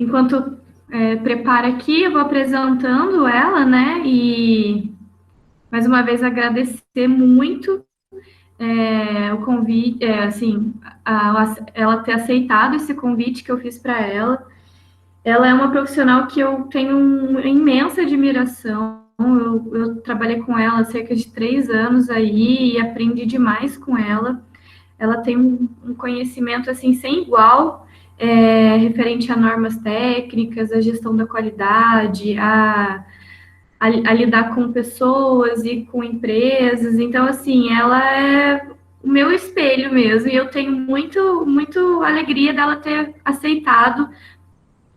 enquanto prepara aqui, eu vou apresentando ela, né? E mais uma vez agradecer muito o convite, assim, ela ter aceitado esse convite que eu fiz para ela. Ela é uma profissional que eu tenho uma imensa admiração. Eu trabalhei com ela há cerca de 3 anos aí e aprendi demais com ela. Ela tem um conhecimento assim sem igual, referente a normas técnicas, a gestão da qualidade, a lidar com pessoas e com empresas. Então, assim, ela é o meu espelho mesmo, e eu tenho muito alegria dela ter aceitado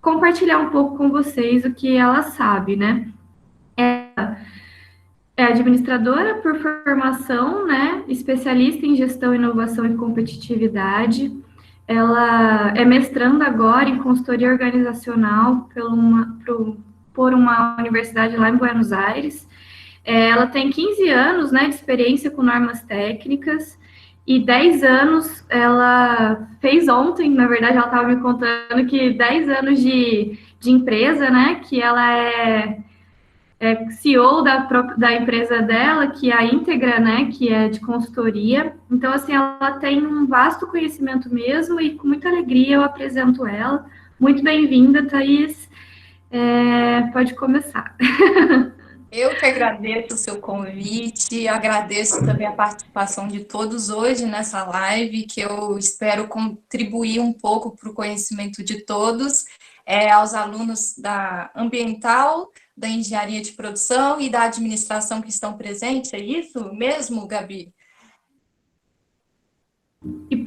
compartilhar um pouco com vocês o que ela sabe, né? É administradora por formação, né? Especialista em gestão, inovação e competitividade. Ela é mestranda agora em consultoria organizacional por uma universidade lá em Buenos Aires. Ela tem 15 anos, né, de experiência com normas técnicas e 10 anos, ela fez ontem, na verdade, ela estava me contando que 10 anos de empresa, né, que ela é CEO da empresa dela, que é a Íntegra, né, que é de consultoria. Então, assim, ela tem um vasto conhecimento mesmo e com muita alegria eu apresento ela. Muito bem-vinda, Thaís. Pode começar. Eu que agradeço o seu convite, agradeço também a participação de todos hoje nessa live, que eu espero contribuir um pouco para o conhecimento de todos, aos alunos da ambiental, da engenharia de produção e da administração que estão presentes. É isso mesmo, Gabi?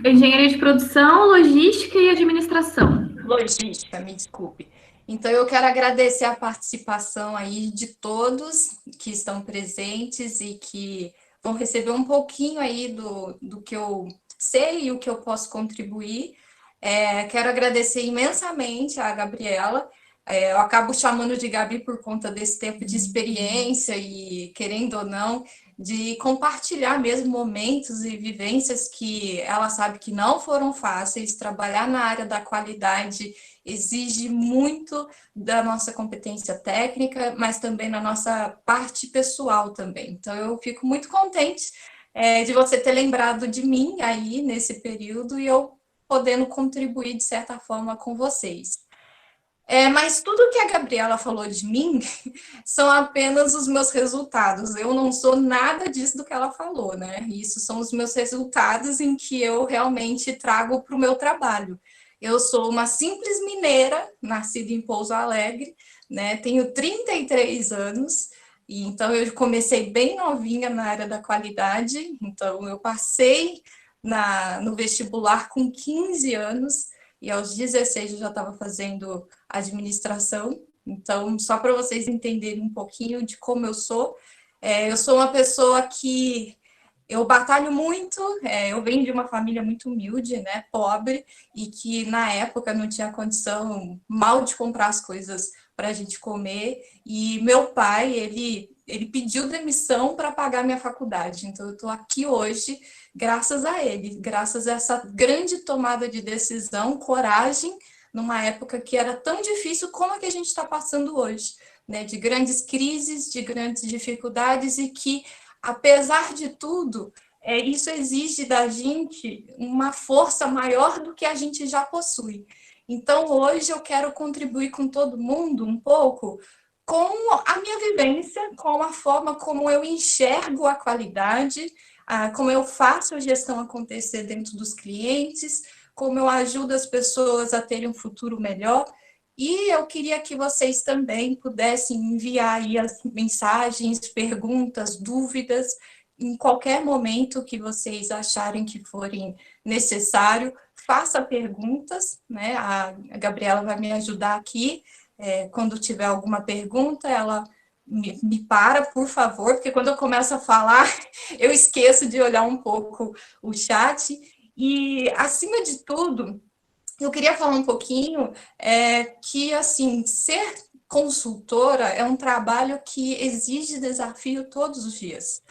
Engenharia de produção, logística e administração. Logística, me desculpe. Então, eu quero agradecer a participação aí de todos que estão presentes e que vão receber um pouquinho aí do que eu sei e o que eu posso contribuir. Quero agradecer imensamente a Gabriela. Eu acabo chamando de Gabi por conta desse tempo de experiência e, querendo ou não, de compartilhar mesmo momentos e vivências que ela sabe que não foram fáceis. Trabalhar na área da qualidade exige muito da nossa competência técnica, mas também na nossa parte pessoal também. Então, eu fico muito contente de você ter lembrado de mim aí nesse período e eu podendo contribuir de certa forma com vocês. Mas tudo que a Gabriela falou de mim são apenas os meus resultados. Eu não sou nada disso do que ela falou, né? Isso são os meus resultados em que eu realmente trago para o meu trabalho. Eu sou uma simples mineira, nascida em Pouso Alegre, né? Tenho 33 anos, e então eu comecei bem novinha na área da qualidade. Então eu passei no vestibular com 15 anos, e aos 16 eu já estava fazendo administração. Então, só para vocês entenderem um pouquinho de como eu sou uma pessoa que eu batalho muito, eu venho de uma família muito humilde, né, pobre, e que na época não tinha condição mal de comprar as coisas para a gente comer, e meu pai, ele pediu demissão para pagar minha faculdade, então eu estou aqui hoje graças a ele, graças a essa grande tomada de decisão, coragem, numa época que era tão difícil como a que a gente está passando hoje, né, de grandes crises, de grandes dificuldades, e que apesar de tudo, isso exige da gente uma força maior do que a gente já possui. Então, hoje eu quero contribuir com todo mundo um pouco com a minha vivência, com a forma como eu enxergo a qualidade, como eu faço a gestão acontecer dentro dos clientes, como eu ajudo as pessoas a terem um futuro melhor. E eu queria que vocês também pudessem enviar aí as mensagens, perguntas, dúvidas, em qualquer momento que vocês acharem que forem necessário, faça perguntas, né? A Gabriela vai me ajudar aqui. Quando tiver alguma pergunta, ela me para, por favor, porque quando eu começo a falar, eu esqueço de olhar um pouco o chat. E, acima de tudo, eu queria falar um pouquinho que, assim, ser consultora é um trabalho que exige desafio todos os dias.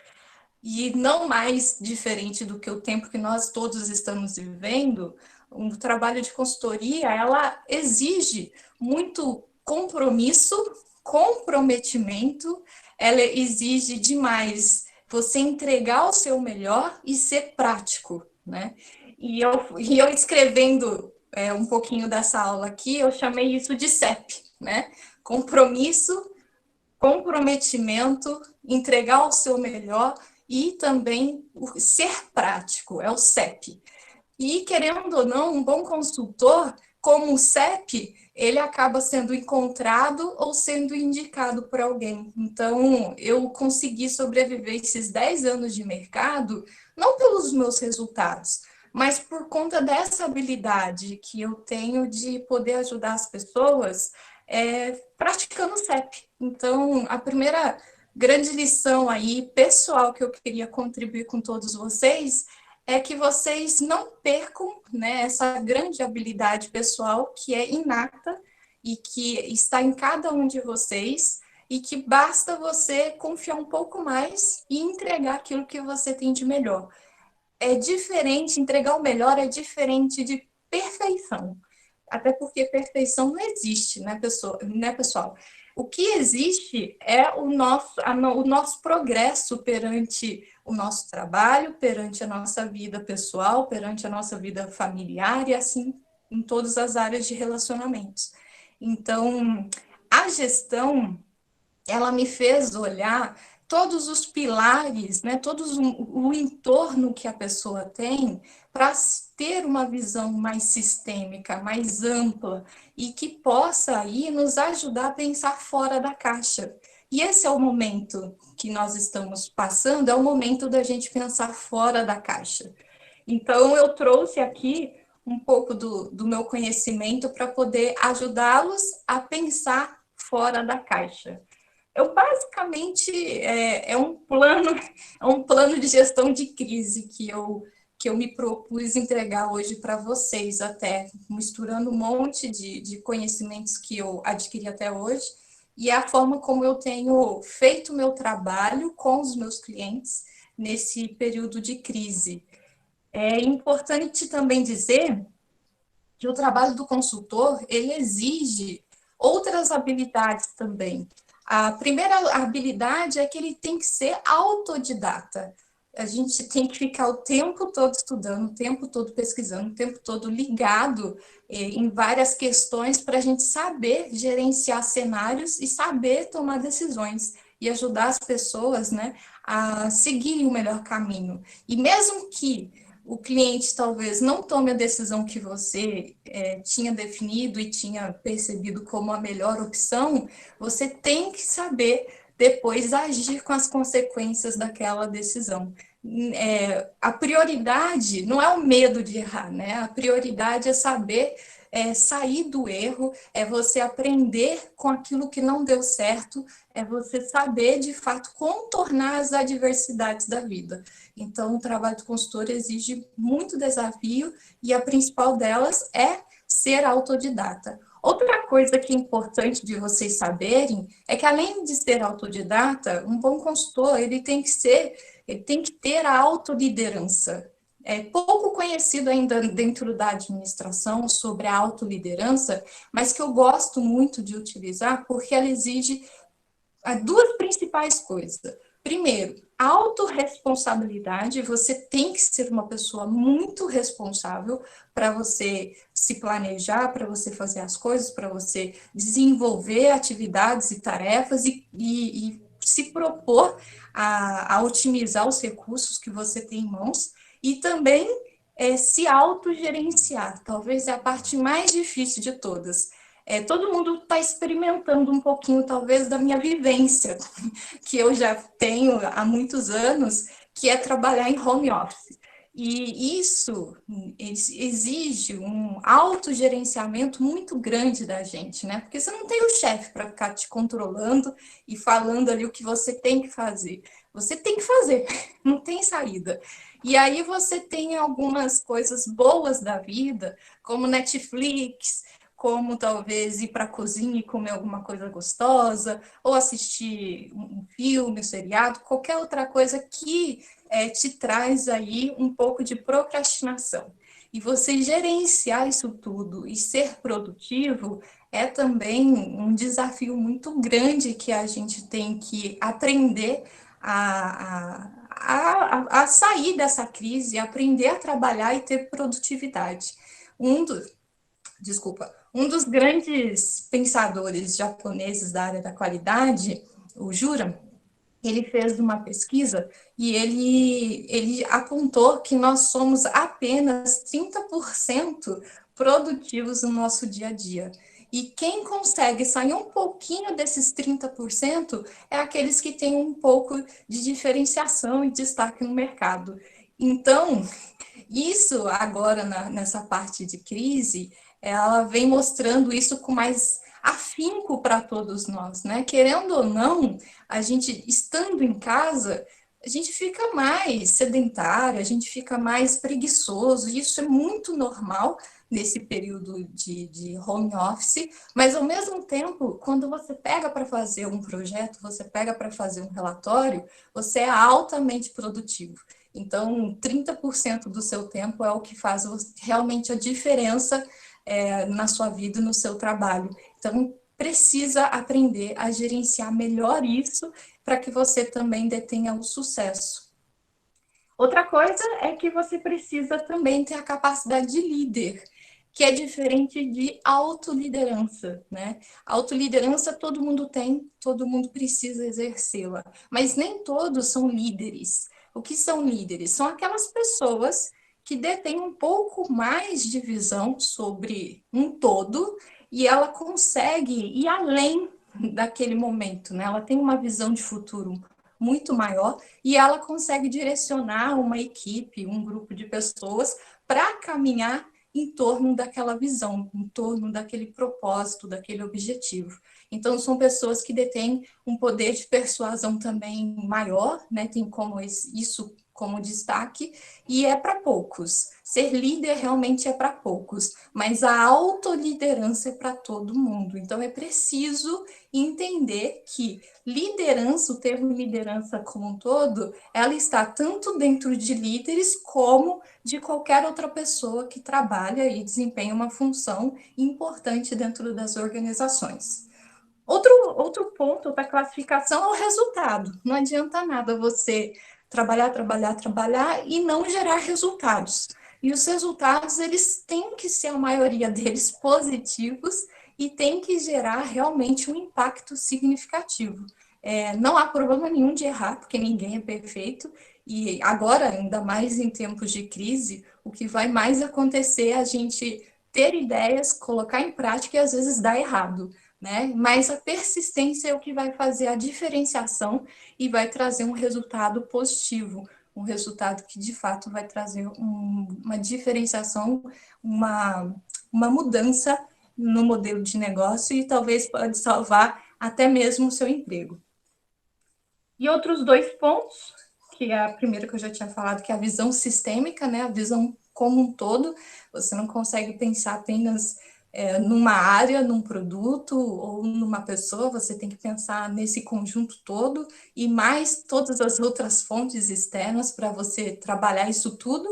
E não mais diferente do que o tempo que nós todos estamos vivendo, um trabalho de consultoria, ela exige muito compromisso, comprometimento, ela exige demais você entregar o seu melhor e ser prático, né? E eu escrevendo um pouquinho dessa aula aqui, eu chamei isso de CEP, né? Compromisso, comprometimento, entregar o seu melhor e também ser prático, é o CEP. E, querendo ou não, um bom consultor, como o CEP, ele acaba sendo encontrado ou sendo indicado por alguém. Então, eu consegui sobreviver esses 10 anos de mercado, não pelos meus resultados, mas por conta dessa habilidade que eu tenho de poder ajudar as pessoas praticando CEP. Então, a primeira grande lição aí, pessoal, que eu queria contribuir com todos vocês, é que vocês não percam, né, essa grande habilidade pessoal que é inata e que está em cada um de vocês e que basta você confiar um pouco mais e entregar aquilo que você tem de melhor. É diferente, entregar o melhor é diferente de perfeição. Até porque perfeição não existe, né, pessoal? O que existe é o nosso progresso perante o nosso trabalho, perante a nossa vida pessoal, perante a nossa vida familiar e assim em todas as áreas de relacionamentos. Então, a gestão, ela me fez olhar todos os pilares, né, todos o entorno que a pessoa tem para ter uma visão mais sistêmica, mais ampla e que possa aí nos ajudar a pensar fora da caixa. E esse é o momento que nós estamos passando, é o momento da gente pensar fora da caixa. Então, eu trouxe aqui um pouco do meu conhecimento para poder ajudá-los a pensar fora da caixa. Eu basicamente é um plano de gestão de crise que eu me propus entregar hoje para vocês, até misturando um monte de conhecimentos que eu adquiri até hoje e a forma como eu tenho feito o meu trabalho com os meus clientes nesse período de crise. É importante também dizer que o trabalho do consultor, ele exige outras habilidades também. A primeira habilidade é que ele tem que ser autodidata. A gente tem que ficar o tempo todo estudando, o tempo todo pesquisando, o tempo todo ligado em várias questões para a gente saber gerenciar cenários e saber tomar decisões e ajudar as pessoas, né, a seguirem o melhor caminho. E mesmo que o cliente talvez não tome a decisão que você tinha definido e tinha percebido como a melhor opção, você tem que saber depois agir com as consequências daquela decisão. A prioridade não é o medo de errar, né? A prioridade é saber sair do erro, é você aprender com aquilo que não deu certo, é você saber, de fato, contornar as adversidades da vida. Então, o trabalho do consultor exige muito desafio e a principal delas é ser autodidata. Outra coisa que é importante de vocês saberem é que, além de ser autodidata, um bom consultor ele tem que ter a autoliderança. É pouco conhecido ainda dentro da administração sobre a autoliderança, mas que eu gosto muito de utilizar porque ela exige duas principais coisas. Primeiro, autorresponsabilidade. Você tem que ser uma pessoa muito responsável para você se planejar, para você fazer as coisas, para você desenvolver atividades e tarefas e se propor a otimizar os recursos que você tem em mãos e também se autogerenciar. Talvez é a parte mais difícil de todas. Todo mundo está experimentando um pouquinho, talvez, da minha vivência, que eu já tenho há muitos anos, que é trabalhar em home office. E isso exige um autogerenciamento muito grande da gente, né? Porque você não tem o chefe para ficar te controlando e falando ali o que você tem que fazer. Você tem que fazer, não tem saída. E aí você tem algumas coisas boas da vida, como Netflix, como talvez ir para a cozinha e comer alguma coisa gostosa, ou assistir um filme, um seriado, qualquer outra coisa que te traz aí um pouco de procrastinação. E você gerenciar isso tudo e ser produtivo é também um desafio muito grande que a gente tem que aprender a sair dessa crise, aprender a trabalhar e ter produtividade. Um dos, um dos grandes pensadores japoneses da área da qualidade, o Jura, ele fez uma pesquisa e ele apontou que nós somos apenas 30% produtivos no nosso dia a dia. E quem consegue sair um pouquinho desses 30% é aqueles que têm um pouco de diferenciação e destaque no mercado. Então, isso agora, nessa parte de crise, ela vem mostrando isso com mais afinco para todos nós, né? Querendo ou não, a gente estando em casa, a gente fica mais sedentário, a gente fica mais preguiçoso, e isso é muito normal nesse período de home office, mas ao mesmo tempo, quando você pega para fazer um projeto, você pega para fazer um relatório, você é altamente produtivo. Então, 30% do seu tempo é o que faz realmente a diferença na sua vida e no seu trabalho. Então, precisa aprender a gerenciar melhor isso para que você também detenha o sucesso. Outra coisa é que você precisa também ter a capacidade de líder, que é diferente de autoliderança, né? Autoliderança todo mundo tem, todo mundo precisa exercê-la, mas nem todos são líderes. O que são líderes? São aquelas pessoas que detêm um pouco mais de visão sobre um todo e ela consegue ir além daquele momento, né? Ela tem uma visão de futuro muito maior e ela consegue direcionar uma equipe, um grupo de pessoas para caminhar em torno daquela visão, em torno daquele propósito, daquele objetivo. Então, são pessoas que detêm um poder de persuasão também maior, né? Tem como isso como destaque, e é para poucos. Ser líder realmente é para poucos, mas a autoliderança é para todo mundo. Então, é preciso entender que liderança, o termo liderança como um todo, ela está tanto dentro de líderes como de qualquer outra pessoa que trabalha e desempenha uma função importante dentro das organizações. Outro ponto da classificação é o resultado. Não adianta nada você trabalhar e não gerar resultados. E os resultados, eles têm que ser, a maioria deles, positivos e tem que gerar realmente um impacto significativo. Não há problema nenhum de errar, porque ninguém é perfeito, e agora, ainda mais em tempos de crise, o que vai mais acontecer é a gente ter ideias, colocar em prática e às vezes dar errado, né? Mas a persistência é o que vai fazer a diferenciação e vai trazer um resultado positivo, um resultado que de fato vai trazer uma diferenciação, uma mudança no modelo de negócio e talvez pode salvar até mesmo o seu emprego. E outros dois pontos, que é a primeira que eu já tinha falado, que é a visão sistêmica, né? A visão como um todo. Você não consegue pensar apenas numa área, num produto ou numa pessoa, você tem que pensar nesse conjunto todo e mais todas as outras fontes externas para você trabalhar isso tudo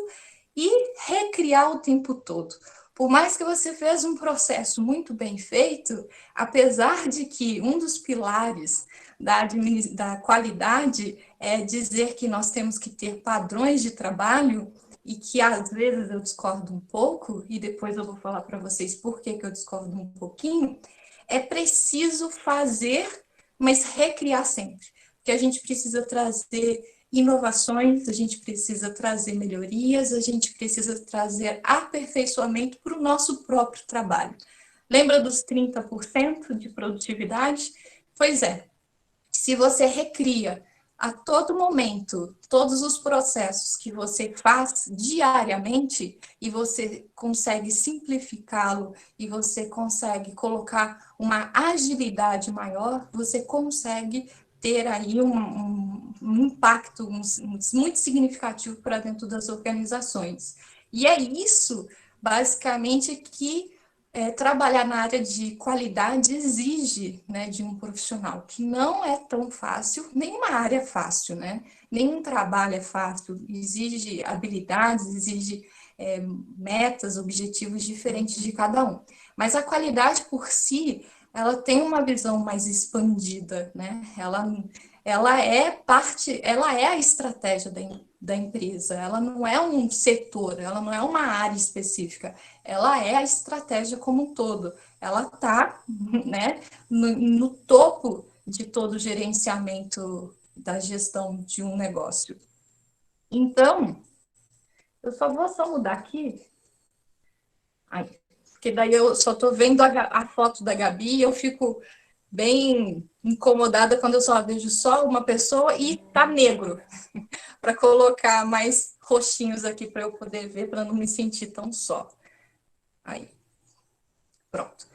e recriar o tempo todo. Por mais que você fez um processo muito bem feito, apesar de que um dos pilares da qualidade é dizer que nós temos que ter padrões de trabalho, e que às vezes eu discordo um pouco, e depois eu vou falar para vocês por que eu discordo um pouquinho, é preciso fazer, mas recriar sempre. Porque a gente precisa trazer inovações, a gente precisa trazer melhorias, a gente precisa trazer aperfeiçoamento para o nosso próprio trabalho. Lembra dos 30% de produtividade? Pois é, se você recria a todo momento todos os processos que você faz diariamente e você consegue simplificá-lo e você consegue colocar uma agilidade maior, você consegue ter aí um impacto muito significativo para dentro das organizações. E é isso, basicamente, que trabalhar na área de qualidade exige, né, de um profissional, que não é tão fácil, nenhuma área é fácil, né? Nenhum trabalho é fácil, exige habilidades, exige metas, objetivos diferentes de cada um. Mas a qualidade por si, ela tem uma visão mais expandida, né? Ela é parte, ela é a estratégia da empresa, ela não é um setor, ela não é uma área específica, ela é a estratégia como um todo. Ela está, né, no topo de todo o gerenciamento da gestão de um negócio. Então, eu só mudar aqui, porque daí eu só estou vendo a foto da Gabi e eu fico bem incomodada quando eu só vejo só uma pessoa e tá negro, para colocar mais roxinhos aqui para eu poder ver, para não me sentir tão só. Aí, pronto.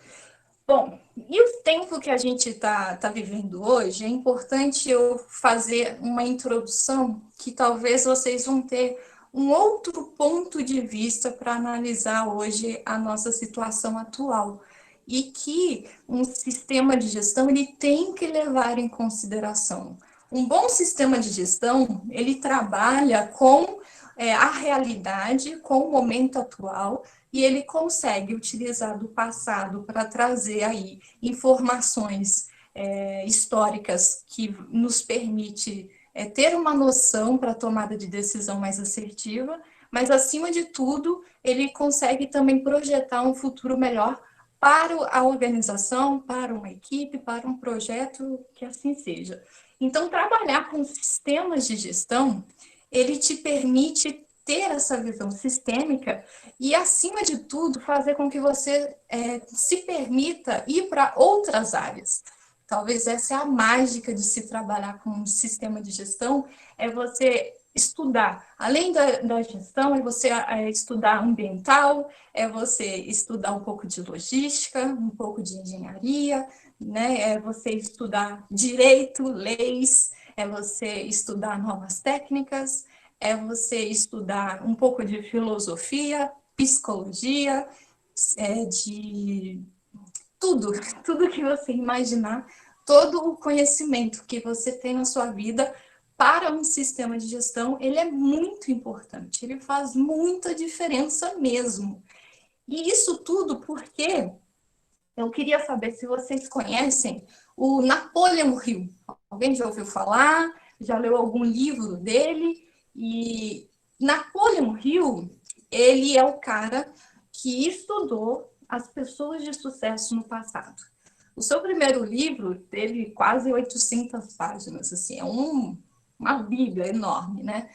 Bom, e o tempo que a gente tá vivendo hoje, é importante eu fazer uma introdução que talvez vocês vão ter um outro ponto de vista para analisar hoje a nossa situação atual. E que um sistema de gestão ele tem que levar em consideração. Um bom sistema de gestão, ele trabalha com a realidade, com o momento atual, e ele consegue utilizar do passado para trazer aí informações históricas que nos permite ter uma noção para a tomada de decisão mais assertiva, mas, acima de tudo, ele consegue também projetar um futuro melhor para a organização, para uma equipe, para um projeto, que assim seja. Então, trabalhar com sistemas de gestão, ele te permite ter essa visão sistêmica e, acima de tudo, fazer com que você se permita ir para outras áreas. Talvez essa é a mágica de se trabalhar com um sistema de gestão, é você estudar, além da gestão, é você estudar ambiental, é você estudar um pouco de logística, um pouco de engenharia, né? É você estudar direito, leis, é você estudar novas técnicas, é você estudar um pouco de filosofia, psicologia, de tudo que você imaginar, todo o conhecimento que você tem na sua vida para um sistema de gestão, ele é muito importante, ele faz muita diferença mesmo. E isso tudo porque eu queria saber se vocês conhecem o Napoleão Hill. Alguém já ouviu falar? Já leu algum livro dele? E Napoleão Hill, ele é o cara que estudou as pessoas de sucesso no passado. O seu primeiro livro teve quase 800 páginas, assim, é uma bíblia enorme, né?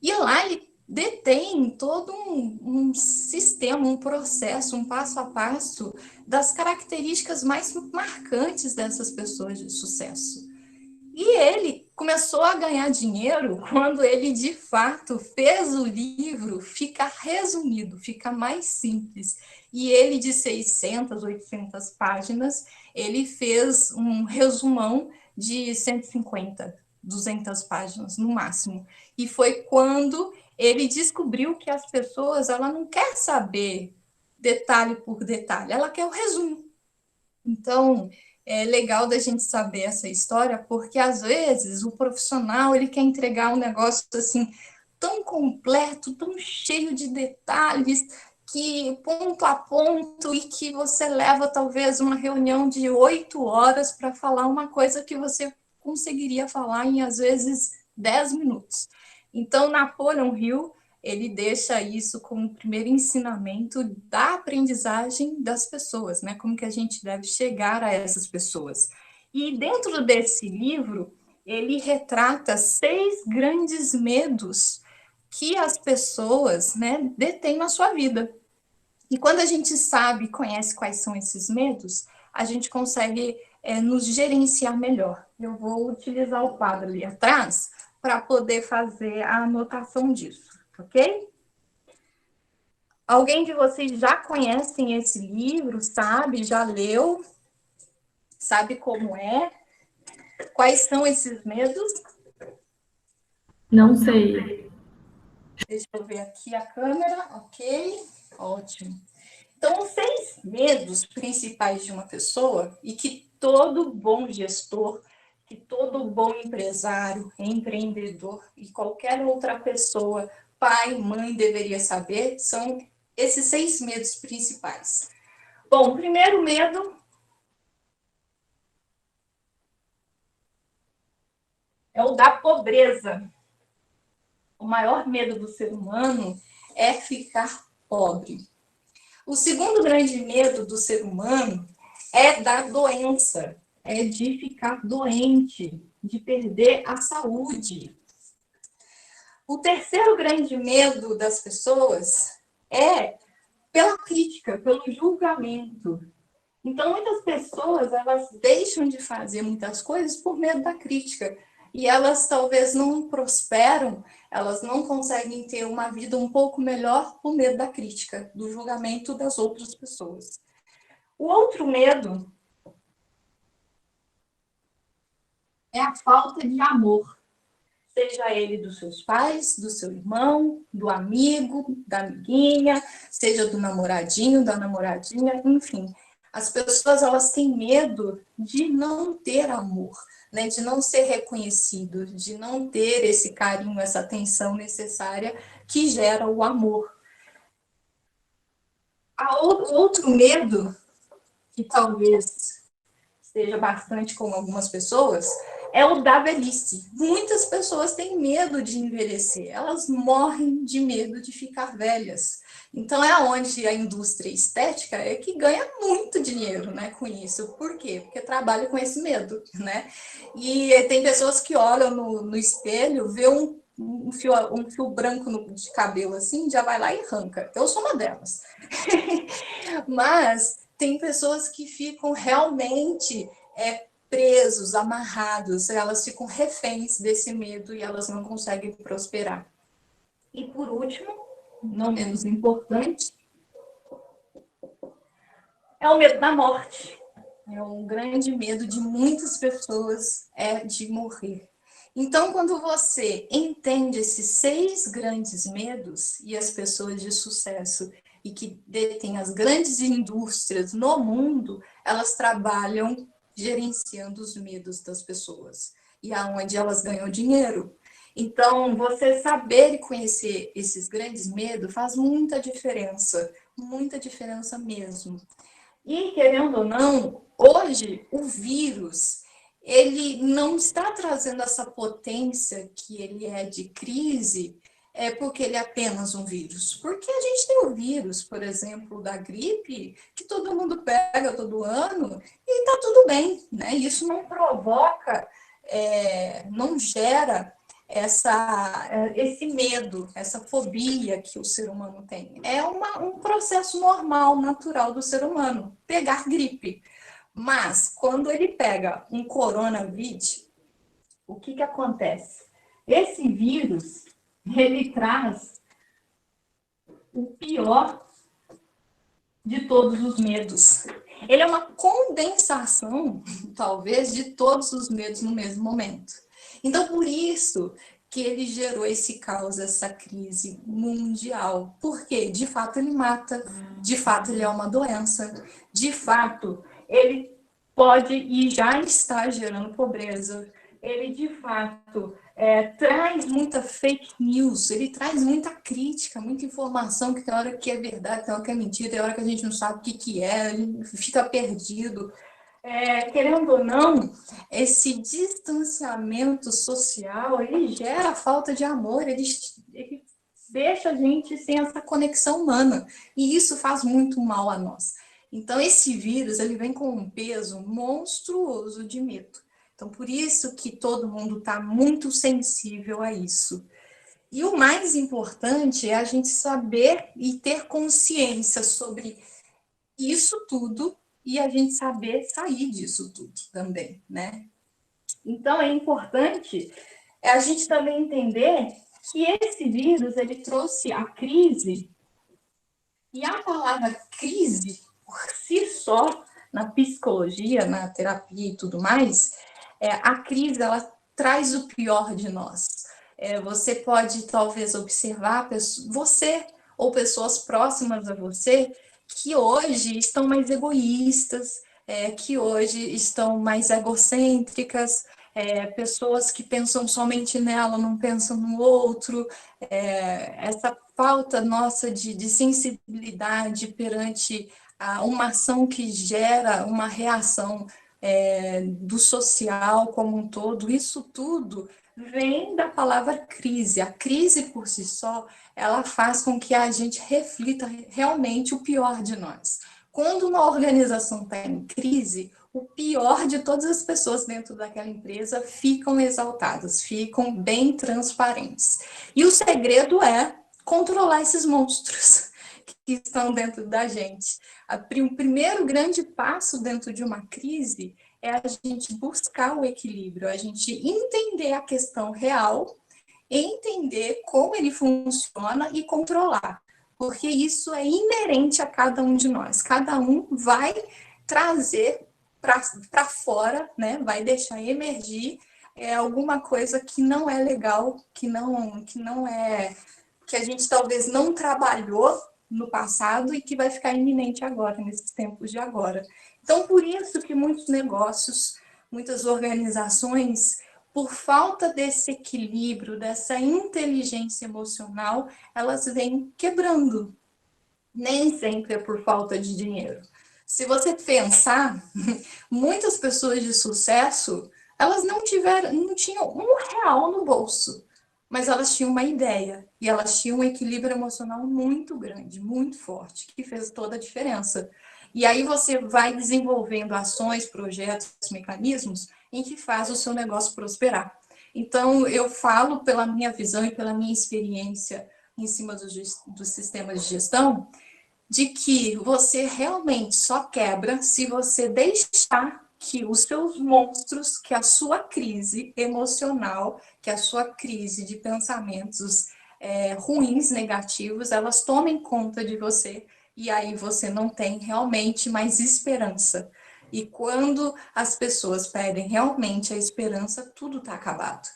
E lá ele detém todo um sistema, um processo, um passo a passo das características mais marcantes dessas pessoas de sucesso. E ele começou a ganhar dinheiro quando ele, de fato, fez o livro ficar resumido, ficar mais simples. E ele, de 600, 800 páginas, ele fez um resumão de 150, 200 páginas no máximo. E foi quando ele descobriu que as pessoas, ela não quer saber detalhe por detalhe, ela quer o resumo. Então, é legal da gente saber essa história, porque às vezes o profissional ele quer entregar um negócio assim tão completo, tão cheio de detalhes, que ponto a ponto, e que você leva talvez uma reunião de 8 horas para falar uma coisa que você conseguiria falar em às vezes 10 minutos. Então, Napoleão Hill ele deixa isso como primeiro ensinamento da aprendizagem das pessoas, né? Como que a gente deve chegar a essas pessoas. E dentro desse livro, ele retrata 6 grandes medos que as pessoas, né, detêm na sua vida. E quando a gente sabe, conhece quais são esses medos, a gente consegue nos gerenciar melhor. Eu vou utilizar o quadro ali atrás para poder fazer a anotação disso. Ok? Alguém de vocês já conhecem esse livro, sabe? Já leu? Sabe como é? Quais são esses medos? Não sei. Deixa eu ver aqui a câmera. Ok, ótimo. Então, os 6 medos principais de uma pessoa e que todo bom gestor, que todo bom empresário, empreendedor e qualquer outra pessoa pai, mãe deveria saber são esses 6 medos principais. Bom, o primeiro medo é o da pobreza. O maior medo do ser humano é ficar pobre. O segundo grande medo do ser humano é da doença, é de ficar doente, de perder a saúde. O terceiro grande medo das pessoas é pela crítica, pelo julgamento. Então, muitas pessoas, elas deixam de fazer muitas coisas por medo da crítica. E elas talvez não prosperam, elas não conseguem ter uma vida um pouco melhor por medo da crítica, do julgamento das outras pessoas. O outro medo é a falta de amor. Seja ele dos seus pais, do seu irmão, do amigo, da amiguinha, seja do namoradinho, da namoradinha, enfim. As pessoas, elas têm medo de não ter amor, né? De não ser reconhecido, de não ter esse carinho, essa atenção necessária que gera o amor. Outro medo, que talvez seja bastante com algumas pessoas, é o da velhice. Muitas pessoas têm medo de envelhecer, elas morrem de medo de ficar velhas. Então é onde a indústria estética é que ganha muito dinheiro, né, com isso. Por quê? Porque trabalha com esse medo, né? E tem pessoas que olham no espelho, vê um fio branco de cabelo assim, já vai lá e arranca. Eu sou uma delas. Mas tem pessoas que ficam realmente presos, amarrados, elas ficam reféns desse medo e elas não conseguem prosperar. E por último, não menos importante, é o medo da morte. É um grande medo de muitas pessoas de morrer. Então, quando você entende esses 6 grandes medos e as pessoas de sucesso e que detêm as grandes indústrias no mundo, elas trabalham gerenciando os medos das pessoas e aonde elas ganham dinheiro. Então, você saber e conhecer esses grandes medos faz muita diferença mesmo. E, querendo ou não, hoje o vírus, ele não está trazendo essa potência que ele é de crise, porque ele é apenas um vírus. Porque a gente tem o vírus, por exemplo, da gripe, que todo mundo pega todo ano, e está tudo bem, né? Isso não provoca, não gera esse medo, essa fobia que o ser humano tem. É um processo normal, natural do ser humano, pegar gripe. Mas, quando ele pega um coronavírus, o que acontece? Esse vírus, ele traz o pior de todos os medos. Ele é uma condensação, talvez, de todos os medos no mesmo momento. Então, por isso que ele gerou esse caos, essa crise mundial. Porque, de fato, ele mata, de fato, ele é uma doença, de fato, ele pode e já está gerando pobreza, ele, de fato, traz muita fake news, ele traz muita crítica, muita informação, que tem hora que é verdade, tem hora que é mentira, tem hora que a gente não sabe o que é, a gente fica perdido. Querendo ou não, esse distanciamento social, ele gera falta de amor, ele deixa a gente sem essa conexão humana, e isso faz muito mal a nós. Então, esse vírus, ele vem com um peso monstruoso de medo. Então, por isso que todo mundo está muito sensível a isso. E o mais importante é a gente saber e ter consciência sobre isso tudo e a gente saber sair disso tudo também, né? Então, é importante a gente também entender que esse vírus, ele trouxe a crise, e a palavra crise, por si só, na psicologia, na terapia e tudo mais, a crise, ela traz o pior de nós. Você pode, talvez, observar você ou pessoas próximas a você que hoje estão mais egoístas, que hoje estão mais egocêntricas, pessoas que pensam somente nela, não pensam no outro, essa falta nossa de sensibilidade perante uma ação que gera uma reação do social como um todo, isso tudo vem da palavra crise. A crise por si só, ela faz com que a gente reflita realmente o pior de nós. Quando uma organização está em crise, o pior de todas as pessoas dentro daquela empresa ficam exaltadas, ficam bem transparentes. E o segredo é controlar esses monstros que estão dentro da gente. O primeiro grande passo dentro de uma crise é a gente buscar o equilíbrio, a gente entender a questão real, entender como ele funciona e controlar, porque isso é inerente a cada um de nós. Cada um vai trazer para fora, né? Vai deixar emergir alguma coisa que não é legal, que não é, que a gente talvez não trabalhou no passado e que vai ficar iminente agora, nesses tempos de agora. Então, por isso que muitos negócios, muitas organizações, por falta desse equilíbrio, dessa inteligência emocional, elas vêm quebrando. Nem sempre é por falta de dinheiro. Se você pensar, muitas pessoas de sucesso, elas não tinham R$ 1 no bolso, mas elas tinham uma ideia e elas tinham um equilíbrio emocional muito grande, muito forte, que fez toda a diferença. E aí você vai desenvolvendo ações, projetos, mecanismos em que faz o seu negócio prosperar. Então, eu falo pela minha visão e pela minha experiência em cima dos sistemas de gestão, de que você realmente só quebra se você deixar que os seus monstros, que a sua crise emocional, que a sua crise de pensamentos ruins, negativos, elas tomem conta de você e aí você não tem realmente mais esperança. E quando as pessoas perdem realmente a esperança, tudo está acabado.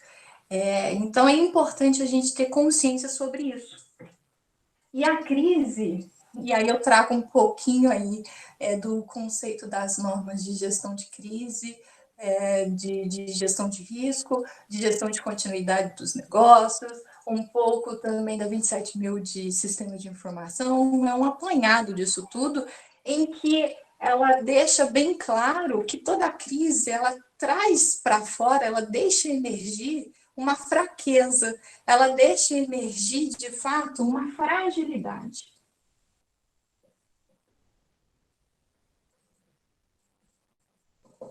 Então é importante a gente ter consciência sobre isso. E a crise, e aí eu trago um pouquinho aí do conceito das normas de gestão de crise, de gestão de risco, de gestão de continuidade dos negócios, um pouco também da 27.000 de sistema de informação, é um apanhado disso tudo, em que ela deixa bem claro que toda crise, ela traz para fora, ela deixa emergir uma fraqueza, ela deixa emergir, de fato, uma fragilidade.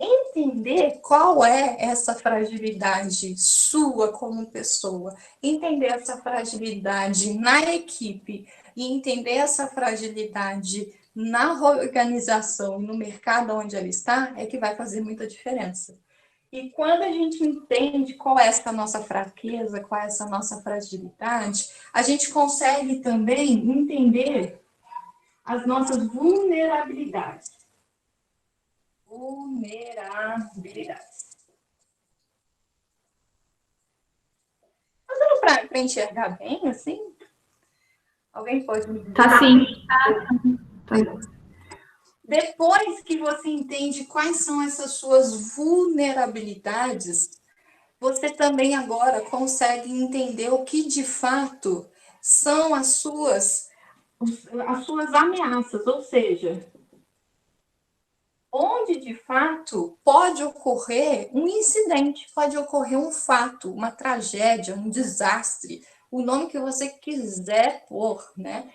Entender qual é essa fragilidade sua como pessoa, entender essa fragilidade na equipe e entender essa fragilidade na organização e no mercado onde ela está, é que vai fazer muita diferença. E quando a gente entende qual é essa nossa fraqueza, qual é essa nossa fragilidade, a gente consegue também entender as nossas vulnerabilidades. Vulnerabilidades. Tá dando para enxergar bem, assim? Alguém pode me dizer? Tá sim. Depois que você entende quais são essas suas vulnerabilidades, você também agora consegue entender o que de fato são as suas ameaças, ou seja, onde de fato pode ocorrer um incidente, pode ocorrer um fato, uma tragédia, um desastre, o nome que você quiser pôr, né?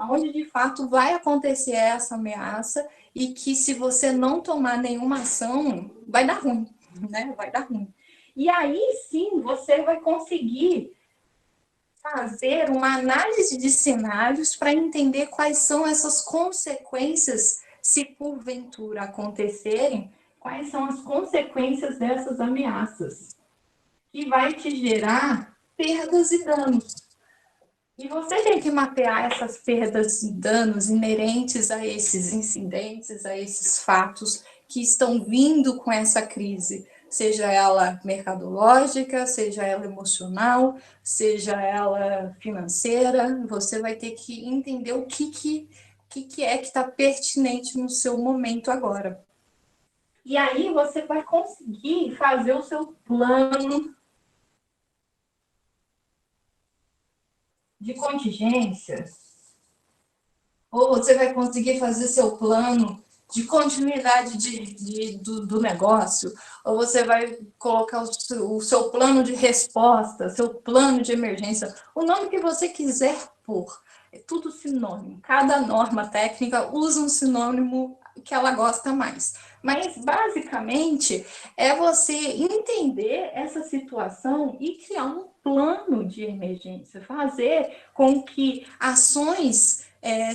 Onde de fato vai acontecer essa ameaça e que se você não tomar nenhuma ação, vai dar ruim, né? Vai dar ruim. E aí sim você vai conseguir fazer uma análise de cenários para entender quais são essas consequências, se porventura acontecerem, quais são as consequências dessas ameaças, que vai te gerar perdas e danos. E você tem que mapear essas perdas e danos inerentes a esses incidentes, a esses fatos que estão vindo com essa crise, seja ela mercadológica, seja ela emocional, seja ela financeira. Você vai ter que entender o que é que está pertinente no seu momento agora. E aí você vai conseguir fazer o seu plano de contingência, ou você vai conseguir fazer seu plano de continuidade do negócio, ou você vai colocar o seu plano de resposta, seu plano de emergência, o nome que você quiser pôr. É tudo sinônimo. Cada norma técnica usa um sinônimo que ela gosta mais. Mas, basicamente, é você entender essa situação e criar um plano de emergência, fazer com que ações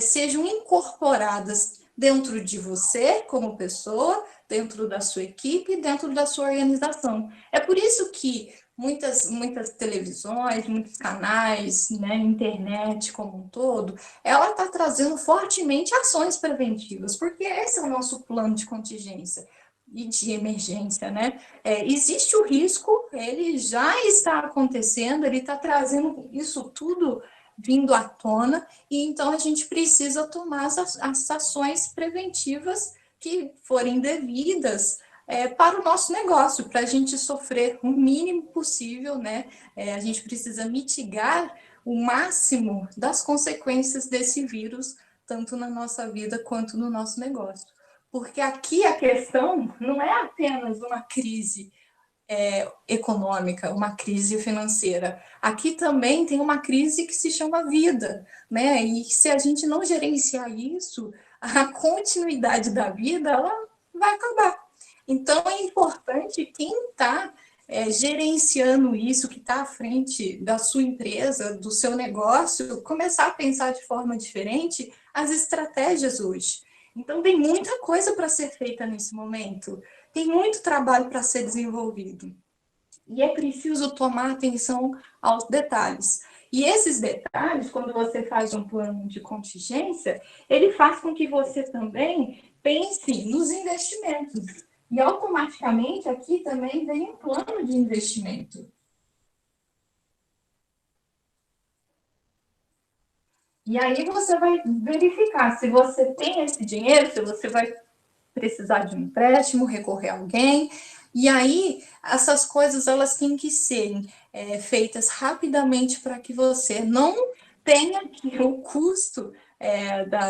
sejam incorporadas dentro de você, como pessoa, dentro da sua equipe, dentro da sua organização. É por isso que muitas televisões, muitos canais, né, internet como um todo, ela está trazendo fortemente ações preventivas, porque esse é o nosso plano de contingência e de emergência, né? Existe o risco, ele já está acontecendo, ele está trazendo isso tudo vindo à tona, e então a gente precisa tomar as ações preventivas que forem devidas para o nosso negócio, para a gente sofrer o mínimo possível, né? A gente precisa mitigar o máximo das consequências desse vírus, tanto na nossa vida quanto no nosso negócio. Porque aqui a questão não é apenas uma crise econômica, uma crise financeira. Aqui também tem uma crise que se chama vida, né? E se a gente não gerenciar isso, a continuidade da vida ela vai acabar. Então é importante quem está gerenciando isso, que está à frente da sua empresa, do seu negócio, começar a pensar de forma diferente as estratégias hoje. Então tem muita coisa para ser feita nesse momento. Tem muito trabalho para ser desenvolvido. E é preciso tomar atenção aos detalhes. E esses detalhes, quando você faz um plano de contingência, ele faz com que você também pense nos investimentos. E automaticamente aqui também vem um plano de investimento. E aí você vai verificar se você tem esse dinheiro, se você vai precisar de um empréstimo, recorrer a alguém. E aí, essas coisas elas têm que ser feitas rapidamente para que você não tenha que o custo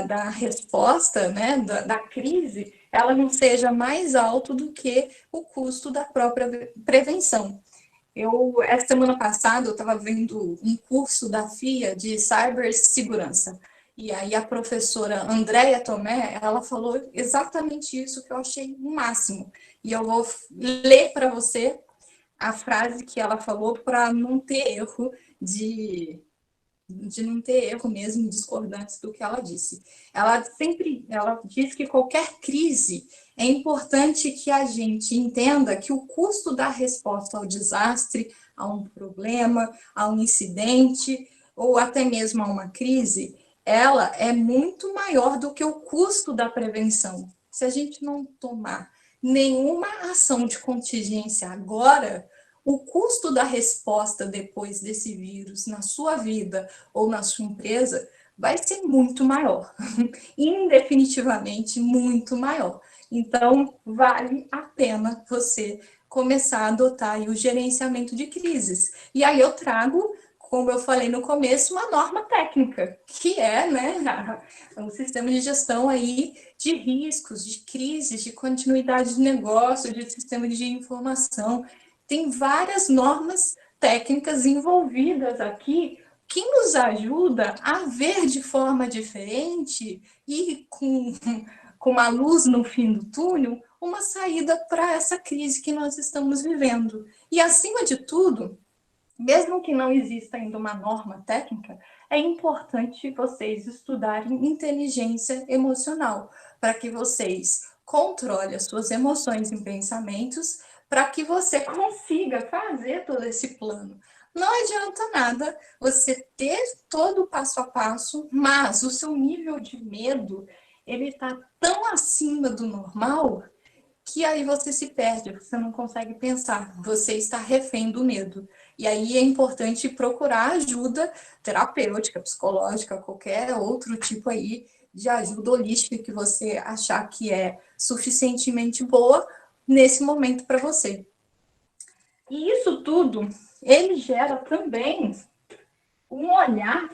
da resposta, né, da crise, ela não seja mais alto do que o custo da própria prevenção. Essa semana passada, eu estava vendo um curso da FIA de cibersegurança. E aí a professora Andréia Tomé, ela falou exatamente isso que eu achei o máximo. E eu vou ler para você a frase que ela falou para não ter erro de não ter erro mesmo discordantes do que ela disse. Ela diz que qualquer crise é importante que a gente entenda que o custo da resposta ao desastre, a um problema, a um incidente ou até mesmo a uma crise, ela é muito maior do que o custo da prevenção. Se a gente não tomar nenhuma ação de contingência agora, o custo da resposta depois desse vírus na sua vida ou na sua empresa vai ser muito maior, indefinitivamente muito maior. Então, vale a pena você começar a adotar o gerenciamento de crises. E aí eu trago, como eu falei no começo, uma norma técnica, que é, né, um sistema de gestão aí de riscos, de crises, de continuidade de negócio, de sistema de informação. Tem várias normas técnicas envolvidas aqui que nos ajuda a ver de forma diferente e com uma luz no fim do túnel, uma saída para essa crise que nós estamos vivendo. E, acima de tudo, mesmo que não exista ainda uma norma técnica, é importante vocês estudarem inteligência emocional, para que vocês controlem as suas emoções e pensamentos, para que você consiga fazer todo esse plano. Não adianta nada você ter todo o passo a passo, mas o seu nível de medo, ele está tão acima do normal que aí você se perde, você não consegue pensar, você está refém do medo. E aí é importante procurar ajuda terapêutica, psicológica, qualquer outro tipo aí de ajuda holística que você achar que é suficientemente boa nesse momento para você. E isso tudo, ele gera também um olhar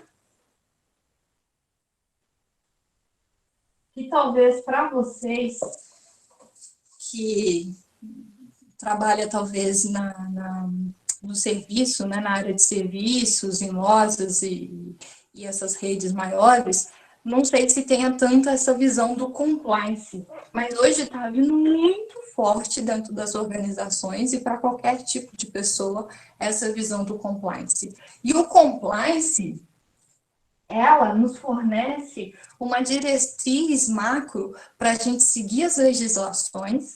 que talvez para vocês que trabalha talvez no serviço, né, na área de serviços, em lojas e essas redes maiores, não sei se tenha tanto essa visão do compliance, mas hoje está vindo muito forte dentro das organizações e para qualquer tipo de pessoa essa visão do compliance. E o compliance, ela nos fornece uma diretriz macro para a gente seguir as legislações,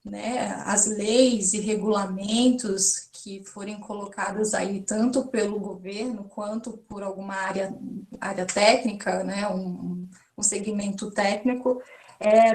né, as leis e regulamentos que forem colocadas aí tanto pelo governo quanto por alguma área técnica, né, um segmento técnico,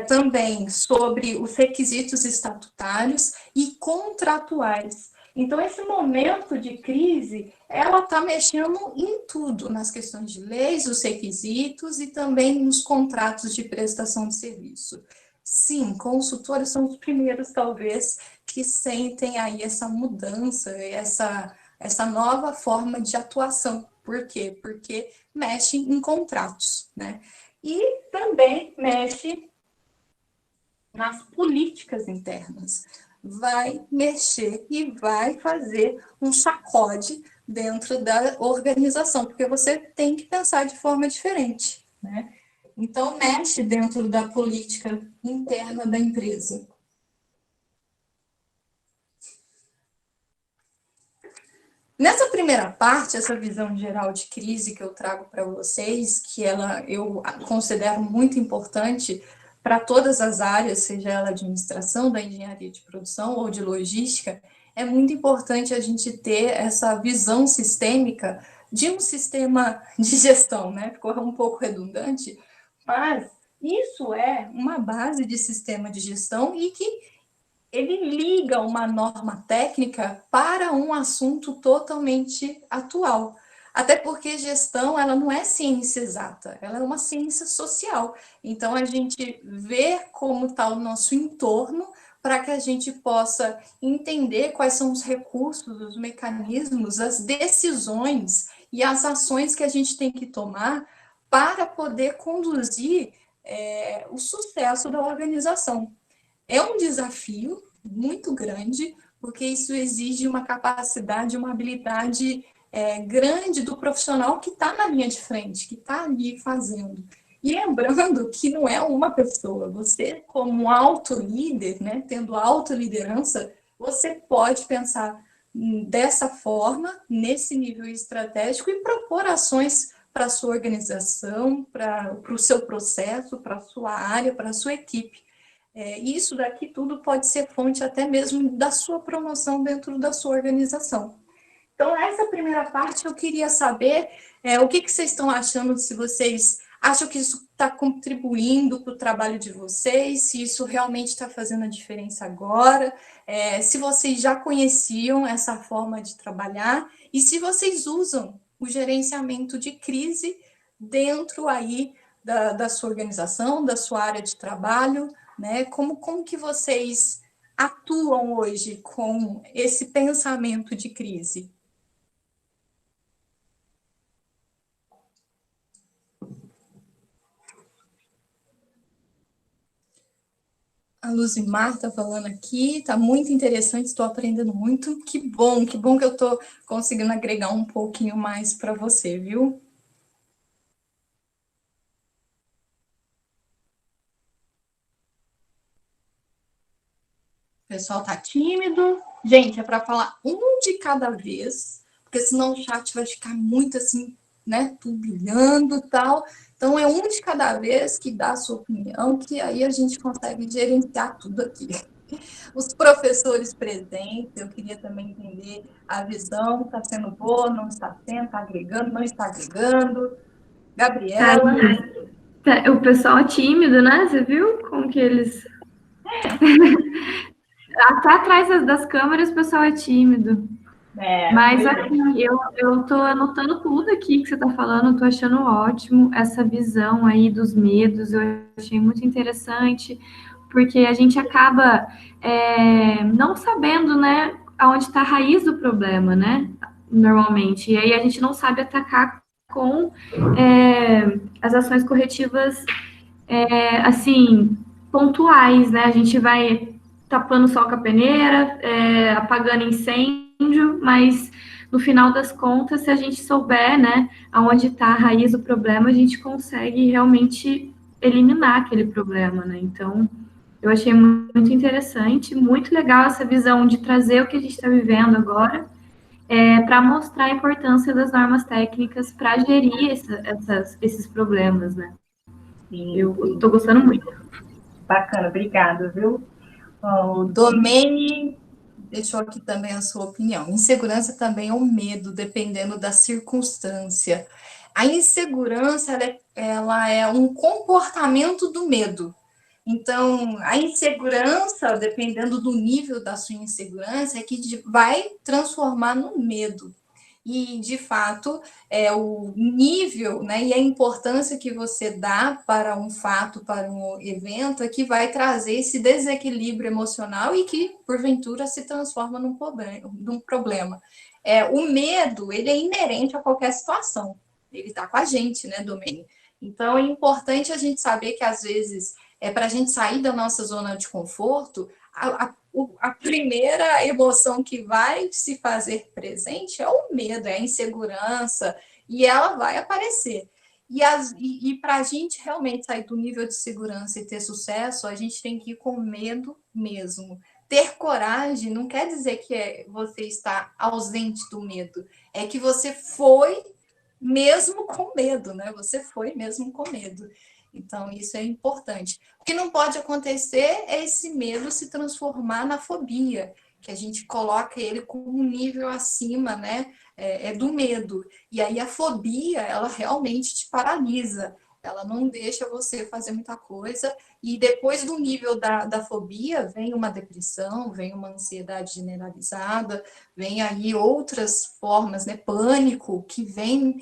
também sobre os requisitos estatutários e contratuais. Então, esse momento de crise, ela está mexendo em tudo, nas questões de leis, os requisitos e também nos contratos de prestação de serviço. Sim, consultores são os primeiros, talvez, que sentem aí essa mudança, essa nova forma de atuação. Por quê? Porque mexe em contratos, né? E também mexe nas políticas internas. Vai mexer e vai fazer um sacode dentro da organização, porque você tem que pensar de forma diferente, né? Então, mexe dentro da política interna da empresa. Nessa primeira parte, essa visão geral de crise que eu trago para vocês, que eu considero muito importante para todas as áreas, seja ela administração, da engenharia de produção ou de logística, é muito importante a gente ter essa visão sistêmica de um sistema de gestão, né? Ficou um pouco redundante, mas isso é uma base de sistema de gestão e que ele liga uma norma técnica para um assunto totalmente atual. Até porque gestão, ela não é ciência exata, ela é uma ciência social. Então, a gente vê como está o nosso entorno para que a gente possa entender quais são os recursos, os mecanismos, as decisões e as ações que a gente tem que tomar para poder conduzir o sucesso da organização. É um desafio muito grande, porque isso exige uma capacidade, uma habilidade grande do profissional que está na linha de frente, que está ali fazendo. E lembrando que não é uma pessoa, você como auto-líder, né, tendo autoliderança, você pode pensar dessa forma, nesse nível estratégico e propor ações para a sua organização, para o seu processo, para a sua área, para a sua equipe. Isso daqui tudo pode ser fonte até mesmo da sua promoção dentro da sua organização. Então, essa primeira parte eu queria saber o que vocês estão achando, se vocês acham que isso está contribuindo para o trabalho de vocês, se isso realmente está fazendo a diferença agora, se vocês já conheciam essa forma de trabalhar e se vocês usam o gerenciamento de crise dentro aí da sua organização, da sua área de trabalho, né? Como que vocês atuam hoje com esse pensamento de crise? A Luzimar está falando aqui, está muito interessante, estou aprendendo muito. Que bom que eu estou conseguindo agregar um pouquinho mais para você, viu? O pessoal está tímido. Gente, é para falar um de cada vez, porque senão o chat vai ficar muito assim, né, turbilhando e tal. Então, é um de cada vez que dá a sua opinião, que aí a gente consegue gerenciar tudo aqui. Os professores presentes, eu queria também entender a visão, está sendo boa, não está sendo, está agregando, não está agregando. Gabriela. O pessoal é tímido, né? Você viu como que eles... Até atrás das câmeras o pessoal é tímido. Mas assim, eu tô anotando tudo aqui que você está falando, tô achando ótimo essa visão aí dos medos, eu achei muito interessante, porque a gente acaba não sabendo, né, aonde está a raiz do problema, né, normalmente. E aí a gente não sabe atacar com as ações corretivas, assim, pontuais, né? A gente vai tapando sol com a peneira, apagando incêndio, mas no final das contas, se a gente souber, né, aonde está a raiz do problema, a gente consegue realmente eliminar aquele problema, né? Então, eu achei muito interessante, muito legal essa visão de trazer o que a gente está vivendo agora, para mostrar a importância das normas técnicas para gerir esses problemas, né? Sim, Eu estou gostando muito. bacana, obrigada, viu? O Domene deixou aqui também a sua opinião. Insegurança também é um medo, dependendo da circunstância. A insegurança, ela é um comportamento do medo. Então, a insegurança, dependendo do nível da sua insegurança, é que vai transformar no medo. E, de fato, o nível, né, e a importância que você dá para um fato, para um evento, é que vai trazer esse desequilíbrio emocional e que, porventura, se transforma num problema. O medo, ele é inerente a qualquer situação. Ele está com a gente, né, Domênio? Então, é importante a gente saber que, às vezes, para a gente sair da nossa zona de conforto, a primeira emoção que vai se fazer presente é o medo, é a insegurança, e ela vai aparecer. E para a gente realmente sair do nível de segurança e ter sucesso, a gente tem que ir com medo mesmo. Ter coragem não quer dizer que você está ausente do medo, é que você foi mesmo com medo, né? Você foi mesmo com medo. Então, isso é importante. O que não pode acontecer é esse medo se transformar na fobia, que a gente coloca ele com um nível acima, né? Do medo. E aí a fobia, ela realmente te paralisa. Ela não deixa você fazer muita coisa. E depois do nível da fobia, vem uma depressão, vem uma ansiedade generalizada, vem aí outras formas, né? Pânico, que vem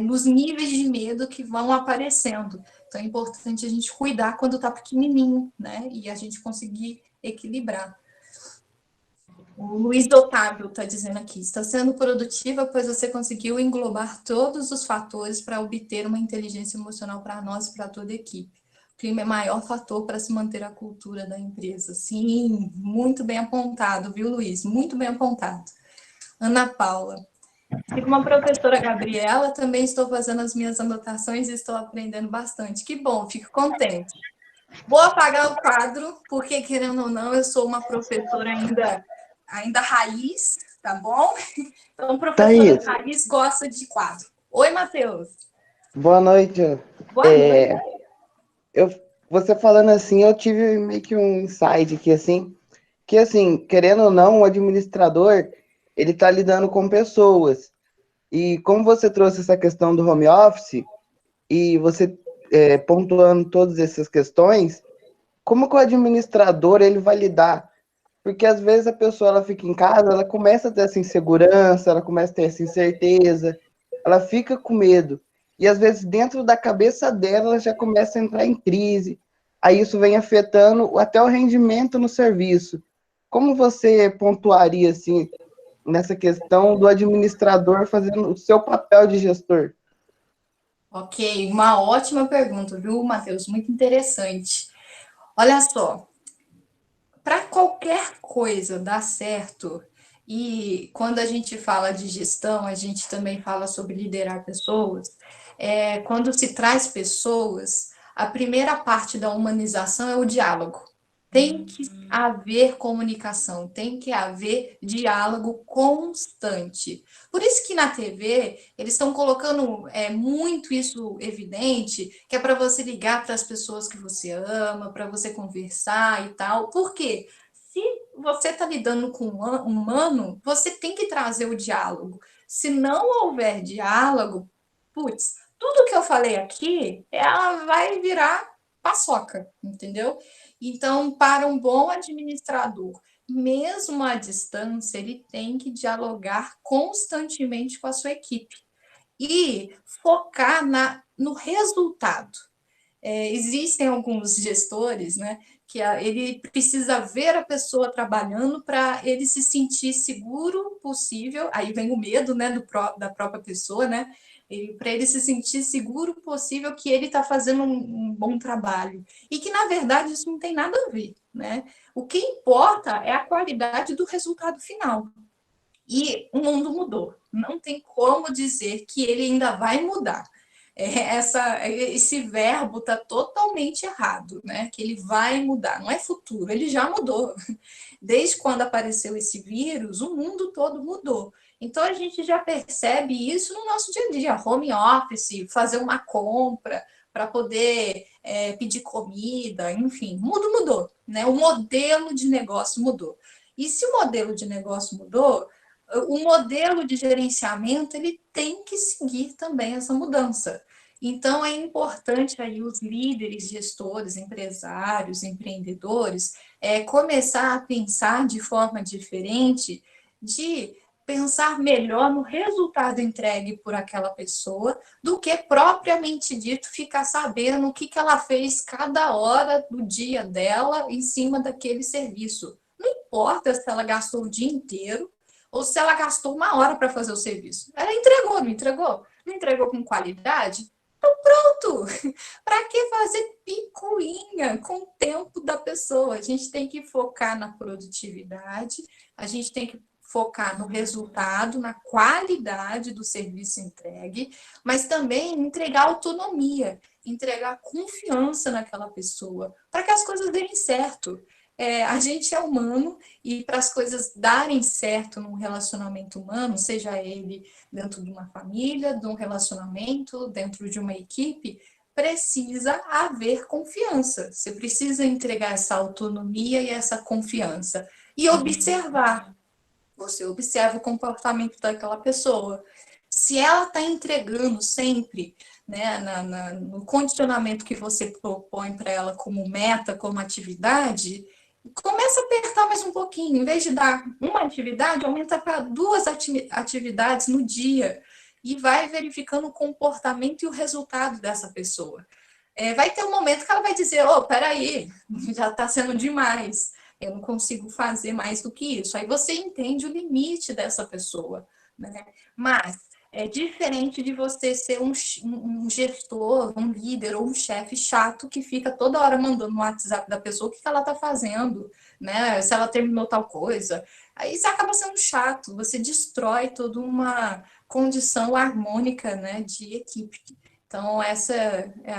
nos níveis de medo que vão aparecendo. Então, é importante a gente cuidar quando está pequenininho, né? E a gente conseguir equilibrar. O Luiz Otávio está dizendo aqui, está sendo produtiva, pois você conseguiu englobar todos os fatores para obter uma inteligência emocional para nós e para toda a equipe. O clima é maior fator para se manter a cultura da empresa. Sim, muito bem apontado, viu, Luiz? Muito bem apontado. Ana Paula. E como a professora Gabriela, também estou fazendo as minhas anotações e estou aprendendo bastante. Que bom, fico contente. Vou apagar o quadro, porque, querendo ou não, eu sou uma professora ainda raiz, tá bom? Então, professora Thaís, raiz gosta de quadro. Oi, Matheus. boa noite. Boa noite. Eu, você falando assim, eu tive meio que um insight que assim, querendo ou não, o administrador, ele tá lidando com pessoas. E como você trouxe essa questão do home office, e você pontuando todas essas questões, como que o administrador, ele vai lidar? Porque às vezes a pessoa, ela fica em casa, ela começa a ter essa insegurança, ela começa a ter essa incerteza, ela fica com medo. E às vezes dentro da cabeça dela, ela já começa a entrar em crise. Aí isso vem afetando até o rendimento no serviço. Como você pontuaria, assim, nessa questão do administrador fazendo o seu papel de gestor? Ok, uma ótima pergunta, viu, Matheus? Muito interessante. Olha só, para qualquer coisa dar certo, e quando a gente fala de gestão, a gente também fala sobre liderar pessoas, quando se traz pessoas, a primeira parte da humanização é o diálogo. Tem que haver comunicação, tem que haver diálogo constante. Por isso que na TV eles estão colocando muito isso evidente, que é para você ligar para as pessoas que você ama, para você conversar e tal. Por quê? Se você está lidando com um humano, você tem que trazer o diálogo. Se não houver diálogo, putz, tudo que eu falei aqui, ela vai virar paçoca, entendeu? Então, para um bom administrador, mesmo à distância, ele tem que dialogar constantemente com a sua equipe e focar no resultado. Existem alguns gestores, né, ele precisa ver a pessoa trabalhando para ele se sentir seguro possível. Aí vem o medo, né, da própria pessoa, né? Para ele se sentir seguro possível que ele está fazendo um bom trabalho. E que, na verdade, isso não tem nada a ver, né? O que importa é a qualidade do resultado final. E o mundo mudou. Não tem como dizer que ele ainda vai mudar. Esse verbo está totalmente errado, né? Que ele vai mudar, não é futuro, ele já mudou. Desde quando apareceu esse vírus, o mundo todo mudou. Então a gente já percebe isso no nosso dia a dia, home office, fazer uma compra para poder pedir comida, enfim, o mundo mudou, né? O modelo de negócio mudou. E se o modelo de negócio mudou, o modelo de gerenciamento ele tem que seguir também essa mudança. Então, é importante aí os líderes, gestores, empresários, empreendedores, começar a pensar de forma diferente, de pensar melhor no resultado entregue por aquela pessoa, do que propriamente dito ficar sabendo o que ela fez cada hora do dia dela em cima daquele serviço. Não importa se ela gastou o dia inteiro, ou se ela gastou uma hora para fazer o serviço. Ela entregou, não entregou? Não entregou com qualidade? Então, pronto! Para que fazer picuinha com o tempo da pessoa? A gente tem que focar na produtividade, a gente tem que focar no resultado, na qualidade do serviço entregue, mas também entregar autonomia, entregar confiança naquela pessoa, para que as coisas deem certo. A gente é humano e para as coisas darem certo num relacionamento humano, seja ele dentro de uma família, de um relacionamento, dentro de uma equipe, precisa haver confiança. Você precisa entregar essa autonomia e essa confiança. E observar. Você observa o comportamento daquela pessoa. Se ela está entregando sempre, né, no condicionamento que você propõe para ela como meta, como atividade, começa a apertar mais um pouquinho. Em vez de dar uma atividade, aumenta para 2 atividades no dia. E vai verificando o comportamento e o resultado dessa pessoa. Vai ter um momento que ela vai dizer, peraí, já está sendo demais. Eu não consigo fazer mais do que isso. Aí você entende o limite dessa pessoa, né? Mas é diferente de você ser um gestor, um líder ou um chefe chato que fica toda hora mandando no WhatsApp da pessoa o que ela está fazendo, né? Se ela terminou tal coisa. Aí você acaba sendo chato, você destrói toda uma condição harmônica, né, de equipe. Então, essa é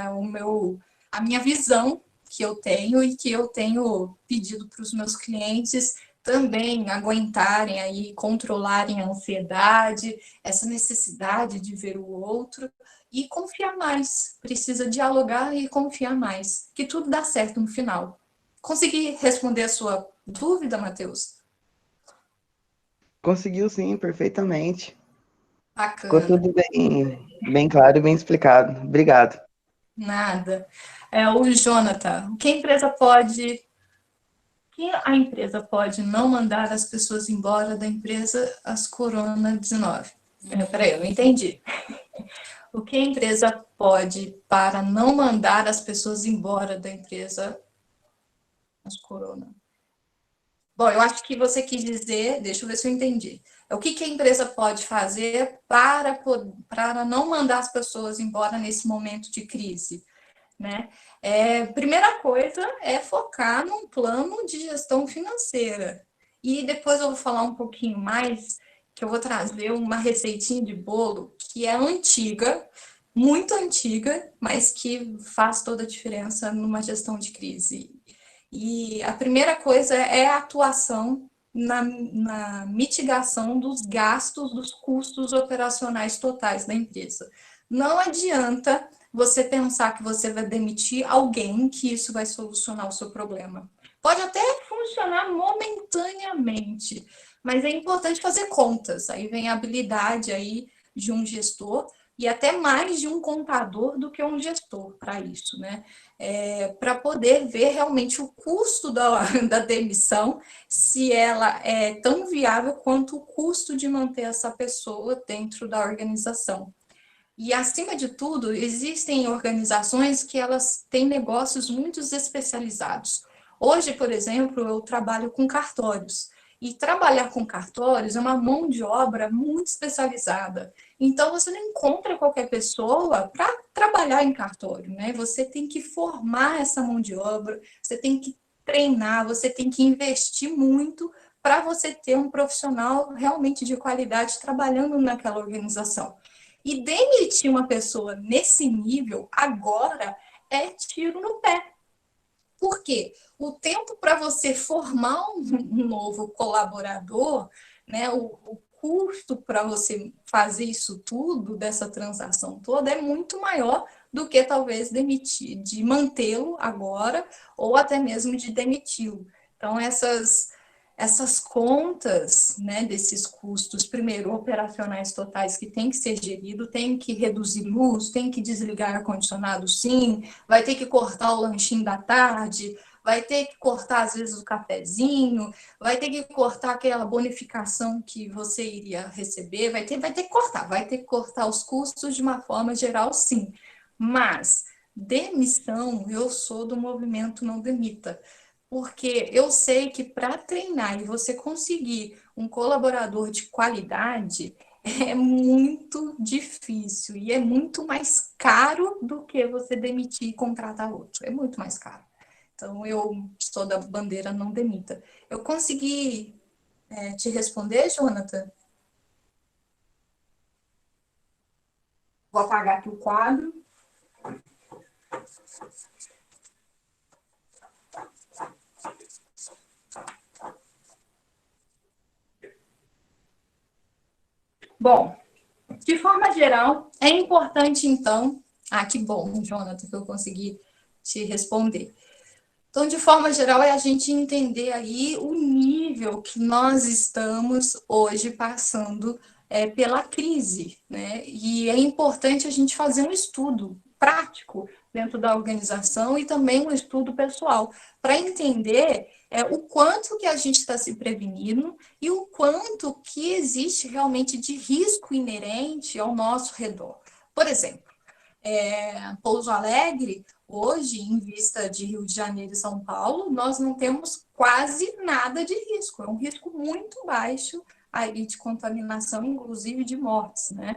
a minha visão que eu tenho e que eu tenho pedido para os meus clientes também aguentarem aí, controlarem a ansiedade, essa necessidade de ver o outro e confiar mais. Precisa dialogar e confiar mais, que tudo dá certo no final. Consegui responder a sua dúvida, Matheus? Conseguiu sim, perfeitamente. Bacana. Ficou tudo bem claro e bem explicado. Obrigado. Nada. O Jonathan, o que a empresa pode não mandar as pessoas embora da empresa as Corona-19? Peraí, eu não entendi. O que a empresa pode para não mandar as pessoas embora da empresa as Corona? Bom, eu acho que você quis dizer, deixa eu ver se eu entendi. O que a empresa pode fazer para não mandar as pessoas embora nesse momento de crise, né? Primeira coisa é focar num plano de gestão financeira. E depois eu vou falar um pouquinho mais, que eu vou trazer uma receitinha de bolo que é antiga, muito antiga, mas que faz toda a diferença numa gestão de crise. E a primeira coisa é a atuação na mitigação dos gastos, dos custos operacionais totais da empresa. Não adianta você pensar que você vai demitir alguém, que isso vai solucionar o seu problema. Pode até funcionar momentaneamente, mas é importante fazer contas. Aí vem a habilidade aí de um gestor e até mais de um contador do que um gestor para isso, né? Para poder ver realmente o custo da demissão, se ela é tão viável quanto o custo de manter essa pessoa dentro da organização. E, acima de tudo, existem organizações que elas têm negócios muito especializados, Hoje, por exemplo, eu trabalho com cartórios. E trabalhar com cartórios é uma mão de obra muito especializada. Então, você não encontra qualquer pessoa para trabalhar em cartório, né? Você tem que formar essa mão de obra, você tem que treinar, você tem que investir muito para você ter um profissional realmente de qualidade trabalhando naquela organização. E demitir uma pessoa nesse nível agora é tiro no pé. Por quê? O tempo para você formar um novo colaborador, né, o custo para você fazer isso tudo, dessa transação toda, é muito maior do que talvez demitir, de mantê-lo agora, ou até mesmo de demiti-lo. Então, essas contas, né, desses custos, primeiro, operacionais totais que tem que ser gerido, tem que reduzir luz, tem que desligar ar-condicionado, sim, vai ter que cortar o lanchinho da tarde, vai ter que cortar, às vezes, o cafezinho, vai ter que cortar aquela bonificação que você iria receber, vai ter que cortar os custos de uma forma geral, sim. Mas demissão, eu sou do movimento Não Demita. Porque eu sei que para treinar e você conseguir um colaborador de qualidade é muito difícil e é muito mais caro do que você demitir e contratar outro. É muito mais caro. Então, eu sou da bandeira Não Demita. Eu consegui te responder, Jonathan? Vou apagar aqui o quadro. Bom, de forma geral, é importante, então... Ah, que bom, Jonathan, que eu consegui te responder. Então, de forma geral, é a gente entender aí o nível que nós estamos hoje passando pela crise, né? E é importante a gente fazer um estudo prático dentro da organização e também um estudo pessoal, para entender o quanto que a gente está se prevenindo e o quanto que existe realmente de risco inerente ao nosso redor. Por exemplo, Pouso Alegre, hoje, em vista de Rio de Janeiro e São Paulo, nós não temos quase nada de risco. É um risco muito baixo aí de contaminação, inclusive de mortes, né?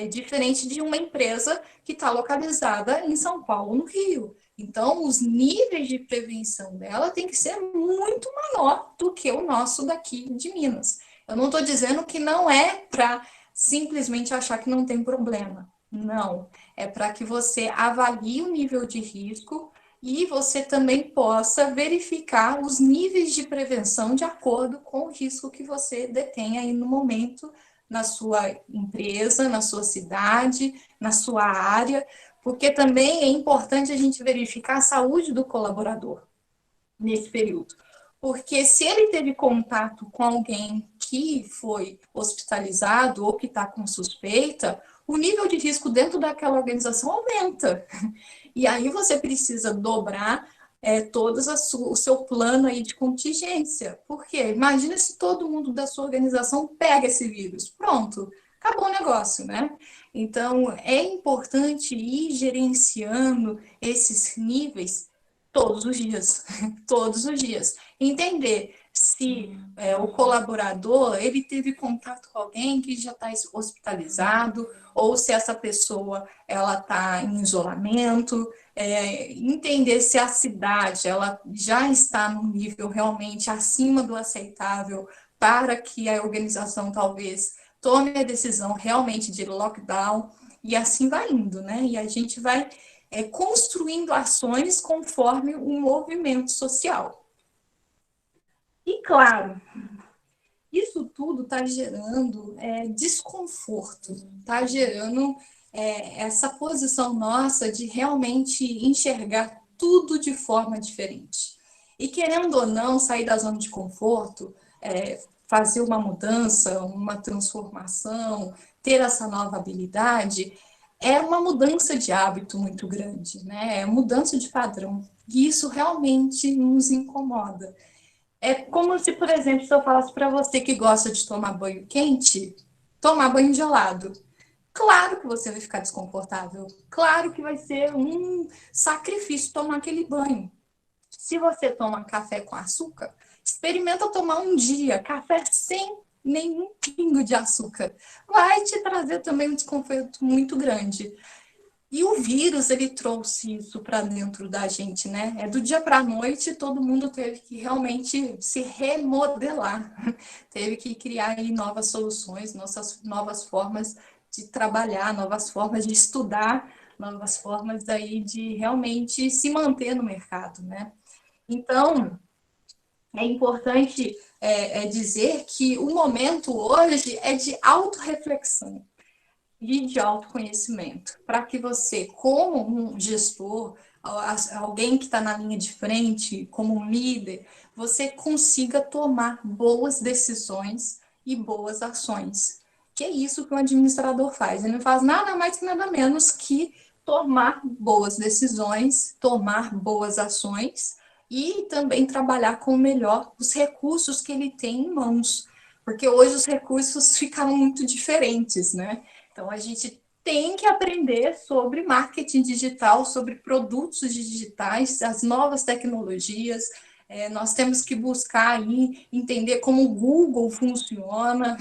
Diferente de uma empresa que está localizada em São Paulo, no Rio. Então, os níveis de prevenção dela tem que ser muito maior do que o nosso daqui de Minas. Eu não estou dizendo que não é para simplesmente achar que não tem problema. Não, é para que você avalie o nível de risco e você também possa verificar os níveis de prevenção de acordo com o risco que você detém aí no momento, na sua empresa, na sua cidade, na sua área, porque também é importante a gente verificar a saúde do colaborador nesse período. Porque se ele teve contato com alguém que foi hospitalizado ou que está com suspeita, o nível de risco dentro daquela organização aumenta. E aí você precisa dobrar o seu plano aí de contingência. Por quê? Imagina se todo mundo da sua organização pega esse vírus. Pronto, acabou o negócio, né? Então, é importante ir gerenciando esses níveis todos os dias. Todos os dias. Entender se o colaborador ele teve contato com alguém que já está hospitalizado, ou se essa pessoa ela está em isolamento, entender se a cidade ela já está num nível realmente acima do aceitável para que a organização talvez tome a decisão realmente de lockdown, e assim vai indo, né? E a gente vai construindo ações conforme o movimento social. E claro, isso tudo está gerando desconforto, está gerando essa posição nossa de realmente enxergar tudo de forma diferente. E querendo ou não, sair da zona de conforto, fazer uma mudança, uma transformação, ter essa nova habilidade, é uma mudança de hábito muito grande, né? É mudança de padrão. E isso realmente nos incomoda. É como se, por exemplo, se eu falasse para você que gosta de tomar banho quente, tomar banho gelado. Claro que você vai ficar desconfortável. Claro que vai ser um sacrifício tomar aquele banho. Se você toma café com açúcar, experimenta tomar um dia café sem nenhum pingo de açúcar. Vai te trazer também um desconforto muito grande. E o vírus, ele trouxe isso para dentro da gente, né? Do dia para a noite, todo mundo teve que realmente se remodelar. Teve que criar aí novas soluções, novas formas de trabalhar, novas formas de estudar, novas formas aí de realmente se manter no mercado, né? Então, é importante dizer que o momento hoje é de autorreflexão e de autoconhecimento, para que você, como um gestor, alguém que está na linha de frente, como um líder, você consiga tomar boas decisões e boas ações. Que é isso que o administrador faz. Ele não faz nada mais que nada menos que tomar boas decisões, tomar boas ações e também trabalhar com melhor os recursos que ele tem em mãos. Porque hoje os recursos ficaram muito diferentes, né? Então, a gente tem que aprender sobre marketing digital, sobre produtos digitais, as novas tecnologias. Nós temos que buscar aí entender como o Google funciona,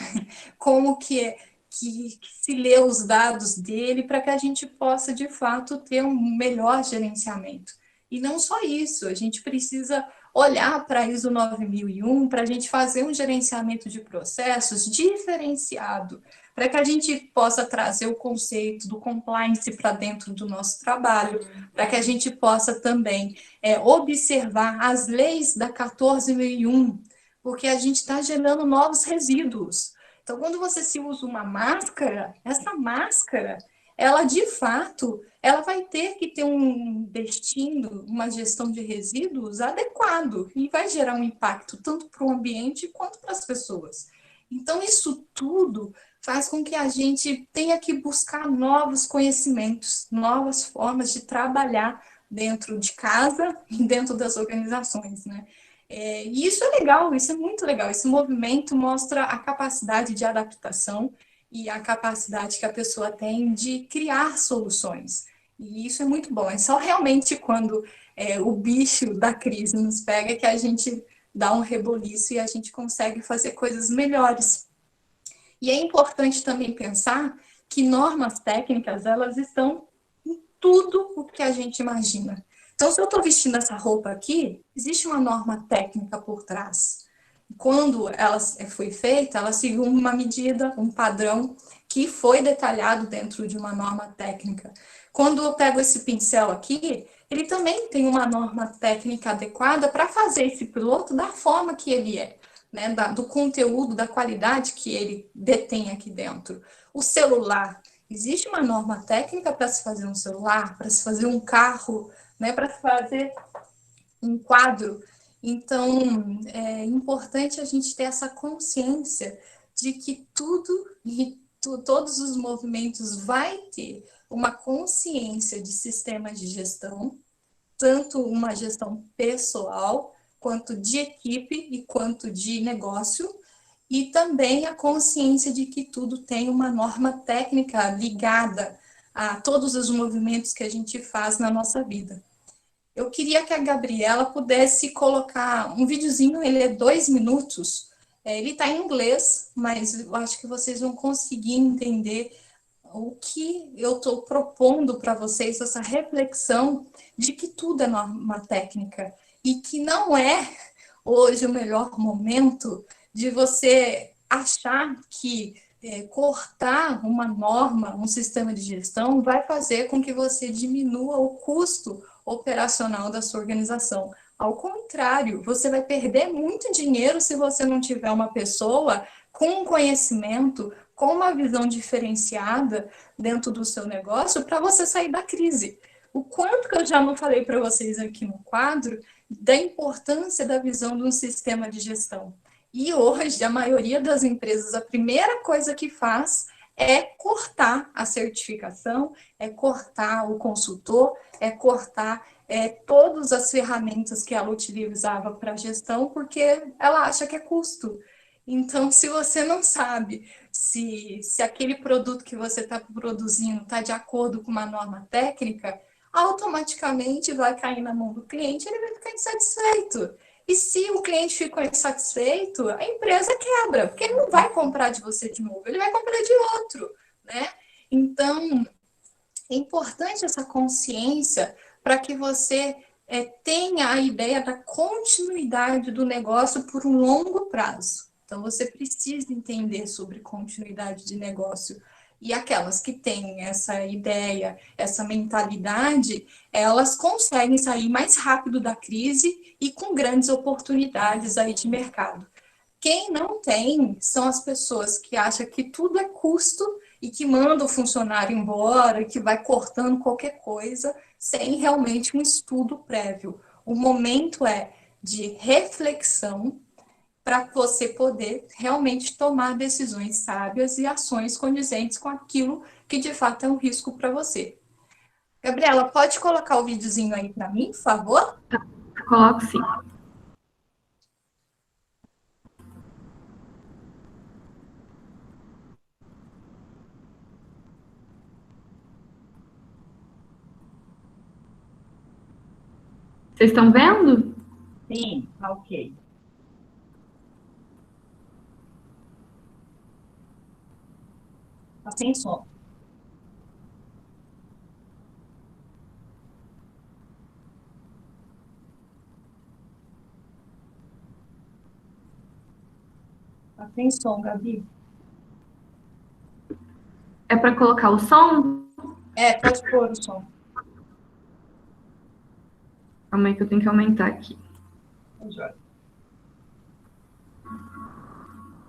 como que se lê os dados dele, para que a gente possa, de fato, ter um melhor gerenciamento. E não só isso, a gente precisa olhar para a ISO 9001 para a gente fazer um gerenciamento de processos diferenciado, para que a gente possa trazer o conceito do compliance para dentro do nosso trabalho, para que a gente possa também observar as leis da 14.001, porque a gente está gerando novos resíduos. Então, quando você se usa uma máscara, essa máscara, ela de fato, ela vai ter que ter um destino, uma gestão de resíduos adequado e vai gerar um impacto tanto para o ambiente quanto para as pessoas. Então, isso tudo faz com que a gente tenha que buscar novos conhecimentos, novas formas de trabalhar dentro de casa e dentro das organizações, né? E isso é legal, isso é muito legal. Esse movimento mostra a capacidade de adaptação e a capacidade que a pessoa tem de criar soluções. E isso é muito bom. É só realmente quando o bicho da crise nos pega que a gente dá um reboliço e a gente consegue fazer coisas melhores. E é importante também pensar que normas técnicas, elas estão em tudo o que a gente imagina. Então, se eu estou vestindo essa roupa aqui, existe uma norma técnica por trás. Quando ela foi feita, ela seguiu uma medida, um padrão que foi detalhado dentro de uma norma técnica. Quando eu pego esse pincel aqui, ele também tem uma norma técnica adequada para fazer esse piloto da forma que ele é, né? Do conteúdo, da qualidade que ele detém aqui dentro. O celular, existe uma norma técnica para se fazer um celular, para se fazer um carro, né? Para se fazer um quadro. Então, é importante a gente ter essa consciência de que tudo e todos os movimentos vai ter uma consciência de sistema de gestão, tanto uma gestão pessoal, quanto de equipe e quanto de negócio, e também a consciência de que tudo tem uma norma técnica ligada a todos os movimentos que a gente faz na nossa vida. Eu queria que a Gabriela pudesse colocar um videozinho, ele é 2 minutos, ele está em inglês, mas eu acho que vocês vão conseguir entender o que eu estou propondo para vocês, essa reflexão de que tudo é norma técnica e que não é hoje o melhor momento de você achar que cortar uma norma, um sistema de gestão, vai fazer com que você diminua o custo operacional da sua organização. Ao contrário, você vai perder muito dinheiro se você não tiver uma pessoa com conhecimento, com uma visão diferenciada dentro do seu negócio para você sair da crise. O quanto que eu já não falei para vocês aqui no quadro da importância da visão de um sistema de gestão. E hoje, a maioria das empresas, a primeira coisa que faz é cortar a certificação, é cortar o consultor, é cortar todas as ferramentas que ela utilizava para gestão, porque ela acha que é custo. Então, se você não sabe se aquele produto que você está produzindo está de acordo com uma norma técnica, automaticamente vai cair na mão do cliente, ele vai ficar insatisfeito. E se o cliente ficou insatisfeito, a empresa quebra, porque ele não vai comprar de você de novo, ele vai comprar de outro, né? Então, é importante essa consciência para que você tenha a ideia da continuidade do negócio por um longo prazo. Então, você precisa entender sobre continuidade de negócio. E aquelas que têm essa ideia, essa mentalidade, elas conseguem sair mais rápido da crise e com grandes oportunidades aí de mercado. Quem não tem são as pessoas que acham que tudo é custo e que manda o funcionário embora, que vai cortando qualquer coisa, sem realmente um estudo prévio. O momento é de reflexão para você poder realmente tomar decisões sábias e ações condizentes com aquilo que de fato é um risco para você. Gabriela, pode colocar o videozinho aí para mim, por favor? Coloco sim. Vocês estão vendo? Sim, tá ok. Tá sem som. Tá sem som, Gabi. É para colocar o som? Pode pôr o som. Calma aí que eu tenho que aumentar aqui.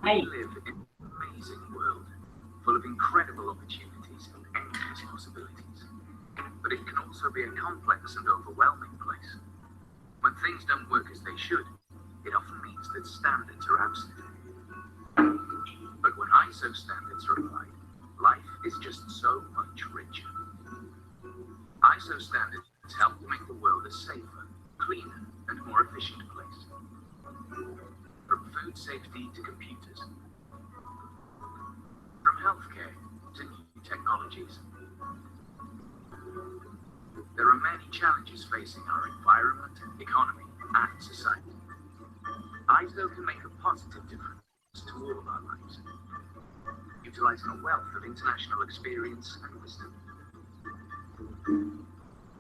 Aí. Live in an amazing world, full of incredible opportunities and endless possibilities. But it can also be a complex and overwhelming place. When things don't work as they should, it often means that standards are absent. But when ISO standards are applied, life is just so much richer. ISO standards help to make the world a safer, cleaner, and more efficient place. From food safety to computers, from healthcare to new technologies. There are many challenges facing our environment, economy, and society. ISO can make a positive difference to all of our lives, utilizing a wealth of international experience and wisdom.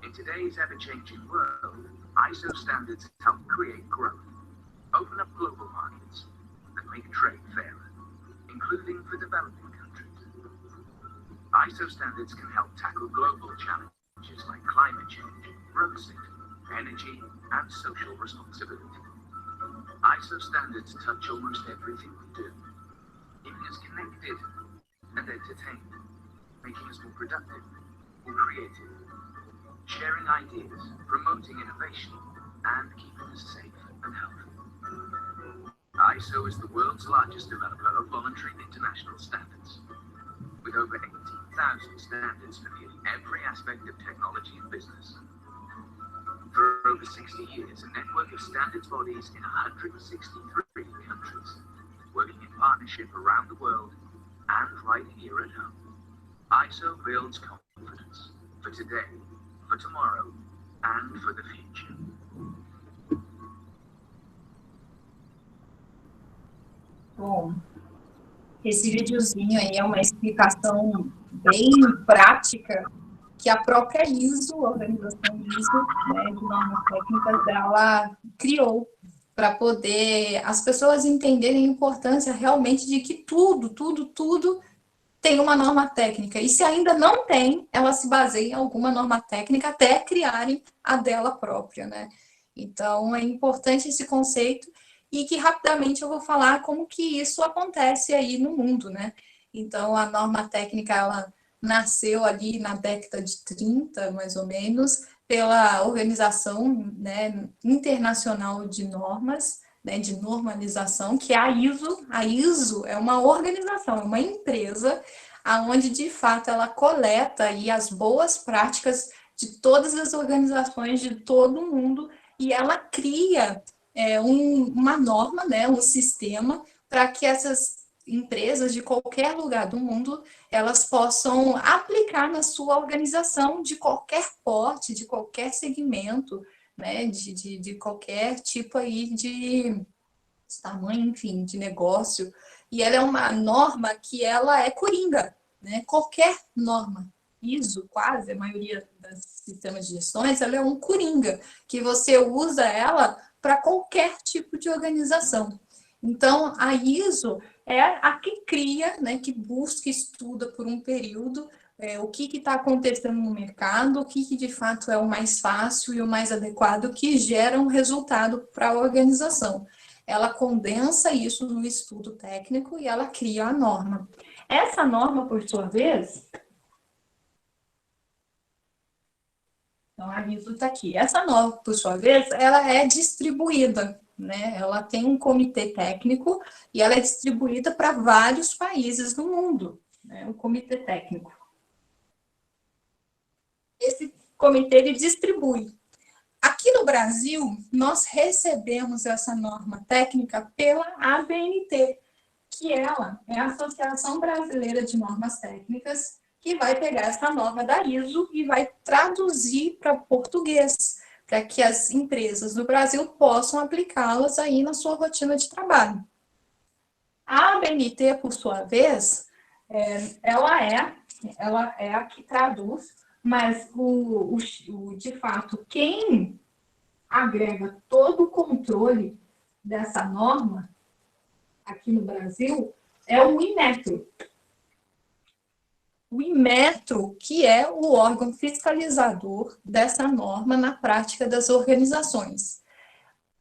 In today's ever-changing world, ISO standards help create growth, open up global markets, and make trade fairer, including for developing countries. ISO standards can help tackle global challenges like climate change, road safety, energy, and social responsibility. ISO standards touch almost everything we do, keeping us connected and entertained, making us more productive and creative, sharing ideas, promoting innovation, and keeping us safe and healthy. ISO is the world's largest developer of voluntary international standards, with over 18,000 standards for nearly every aspect of technology and business. For over 60 years, a network of standards bodies in 163 countries, working in partnership around the world and right here at home. ISO builds confidence for today, for tomorrow, and for the future. Bom, esse videozinho aí é uma explicação bem prática que a própria ISO, a organização ISO, né, de normas técnicas dela, criou para poder as pessoas entenderem a importância realmente de que tudo tem uma norma técnica. E se ainda não tem, ela se baseia em alguma norma técnica até criarem a dela própria, né? Então, é importante esse conceito e que rapidamente eu vou falar como que isso acontece aí no mundo, né? Então, a norma técnica, ela nasceu ali na década de 30, mais ou menos, pela Organização, né, Internacional de Normas, né, de Normalização, que é a ISO. A ISO é uma organização, é uma empresa, onde, de fato, ela coleta aí as boas práticas de todas as organizações de todo o mundo e ela cria uma norma, né, um sistema para que essas empresas de qualquer lugar do mundo, elas possam aplicar na sua organização de qualquer porte, de qualquer segmento, né, de qualquer tipo aí de tamanho, enfim, de negócio. E ela é uma norma que ela é coringa, né? Qualquer norma, ISO, quase, a maioria dos sistemas de gestões, ela é um coringa, que você usa ela para qualquer tipo de organização. Então, a ISO é a que cria, né, que busca, estuda por um período o que está acontecendo no mercado, o que de fato é o mais fácil e o mais adequado que gera um resultado para a organização. Ela condensa isso no estudo técnico e ela cria a norma. Essa norma, por sua vez, então a ISO está aqui. Essa norma, por sua vez, ela é distribuída, né? Ela tem um comitê técnico e ela é distribuída para vários países do mundo, né? O comitê técnico. Esse comitê ele distribui. Aqui no Brasil, nós recebemos essa norma técnica pela ABNT, que ela é a Associação Brasileira de Normas Técnicas, que vai pegar essa norma da ISO e vai traduzir para português, para que as empresas do Brasil possam aplicá-las aí na sua rotina de trabalho. A ABNT, por sua vez, ela é a que traduz, mas de fato, quem agrega todo o controle dessa norma aqui no Brasil é o Inmetro. O Inmetro, que é o órgão fiscalizador dessa norma na prática das organizações.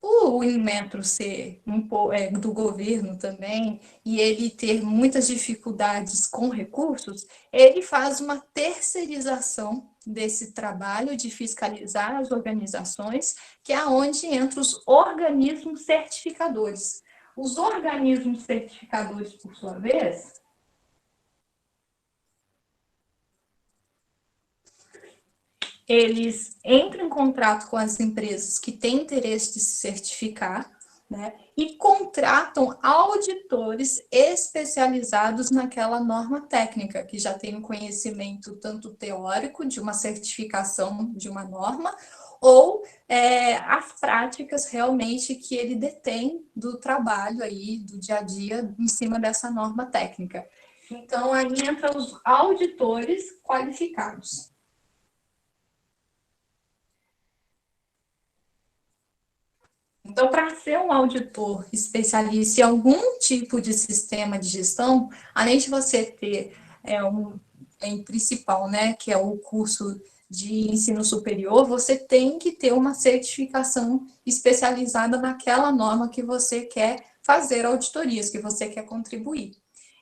O Inmetro ser do governo também, e ele ter muitas dificuldades com recursos, ele faz uma terceirização desse trabalho de fiscalizar as organizações, que é onde entram os organismos certificadores. Os organismos certificadores, por sua vez, eles entram em contrato com as empresas que têm interesse de se certificar, né, e contratam auditores especializados naquela norma técnica, que já tem um conhecimento tanto teórico de uma certificação de uma norma, ou as práticas realmente que ele detém do trabalho aí, do dia a dia, em cima dessa norma técnica. Então, aí entram os auditores qualificados. Então, para ser um auditor especialista em algum tipo de sistema de gestão, além de você ter em principal, né, que é o curso de ensino superior, você tem que ter uma certificação especializada naquela norma que você quer fazer auditorias, que você quer contribuir.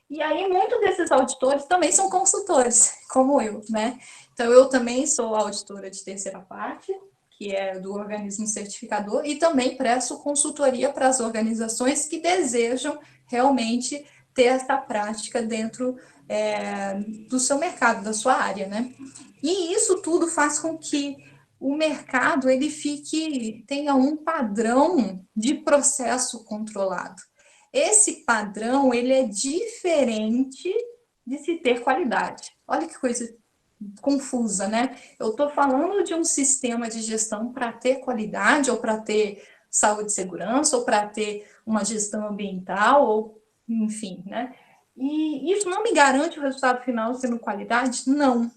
E aí, muitos desses auditores também são consultores, como eu, né? Então, eu também sou auditora de terceira parte, que é do organismo certificador, e também presto consultoria para as organizações que desejam realmente ter essa prática dentro do seu mercado, da sua área, né? E isso tudo faz com que o mercado ele tenha um padrão de processo controlado. Esse padrão ele é diferente de se ter qualidade. Olha que coisa confusa, né? Eu estou falando de um sistema de gestão para ter qualidade, ou para ter saúde e segurança, ou para ter uma gestão ambiental, ou enfim, né? E isso não me garante o resultado final sendo qualidade? Não.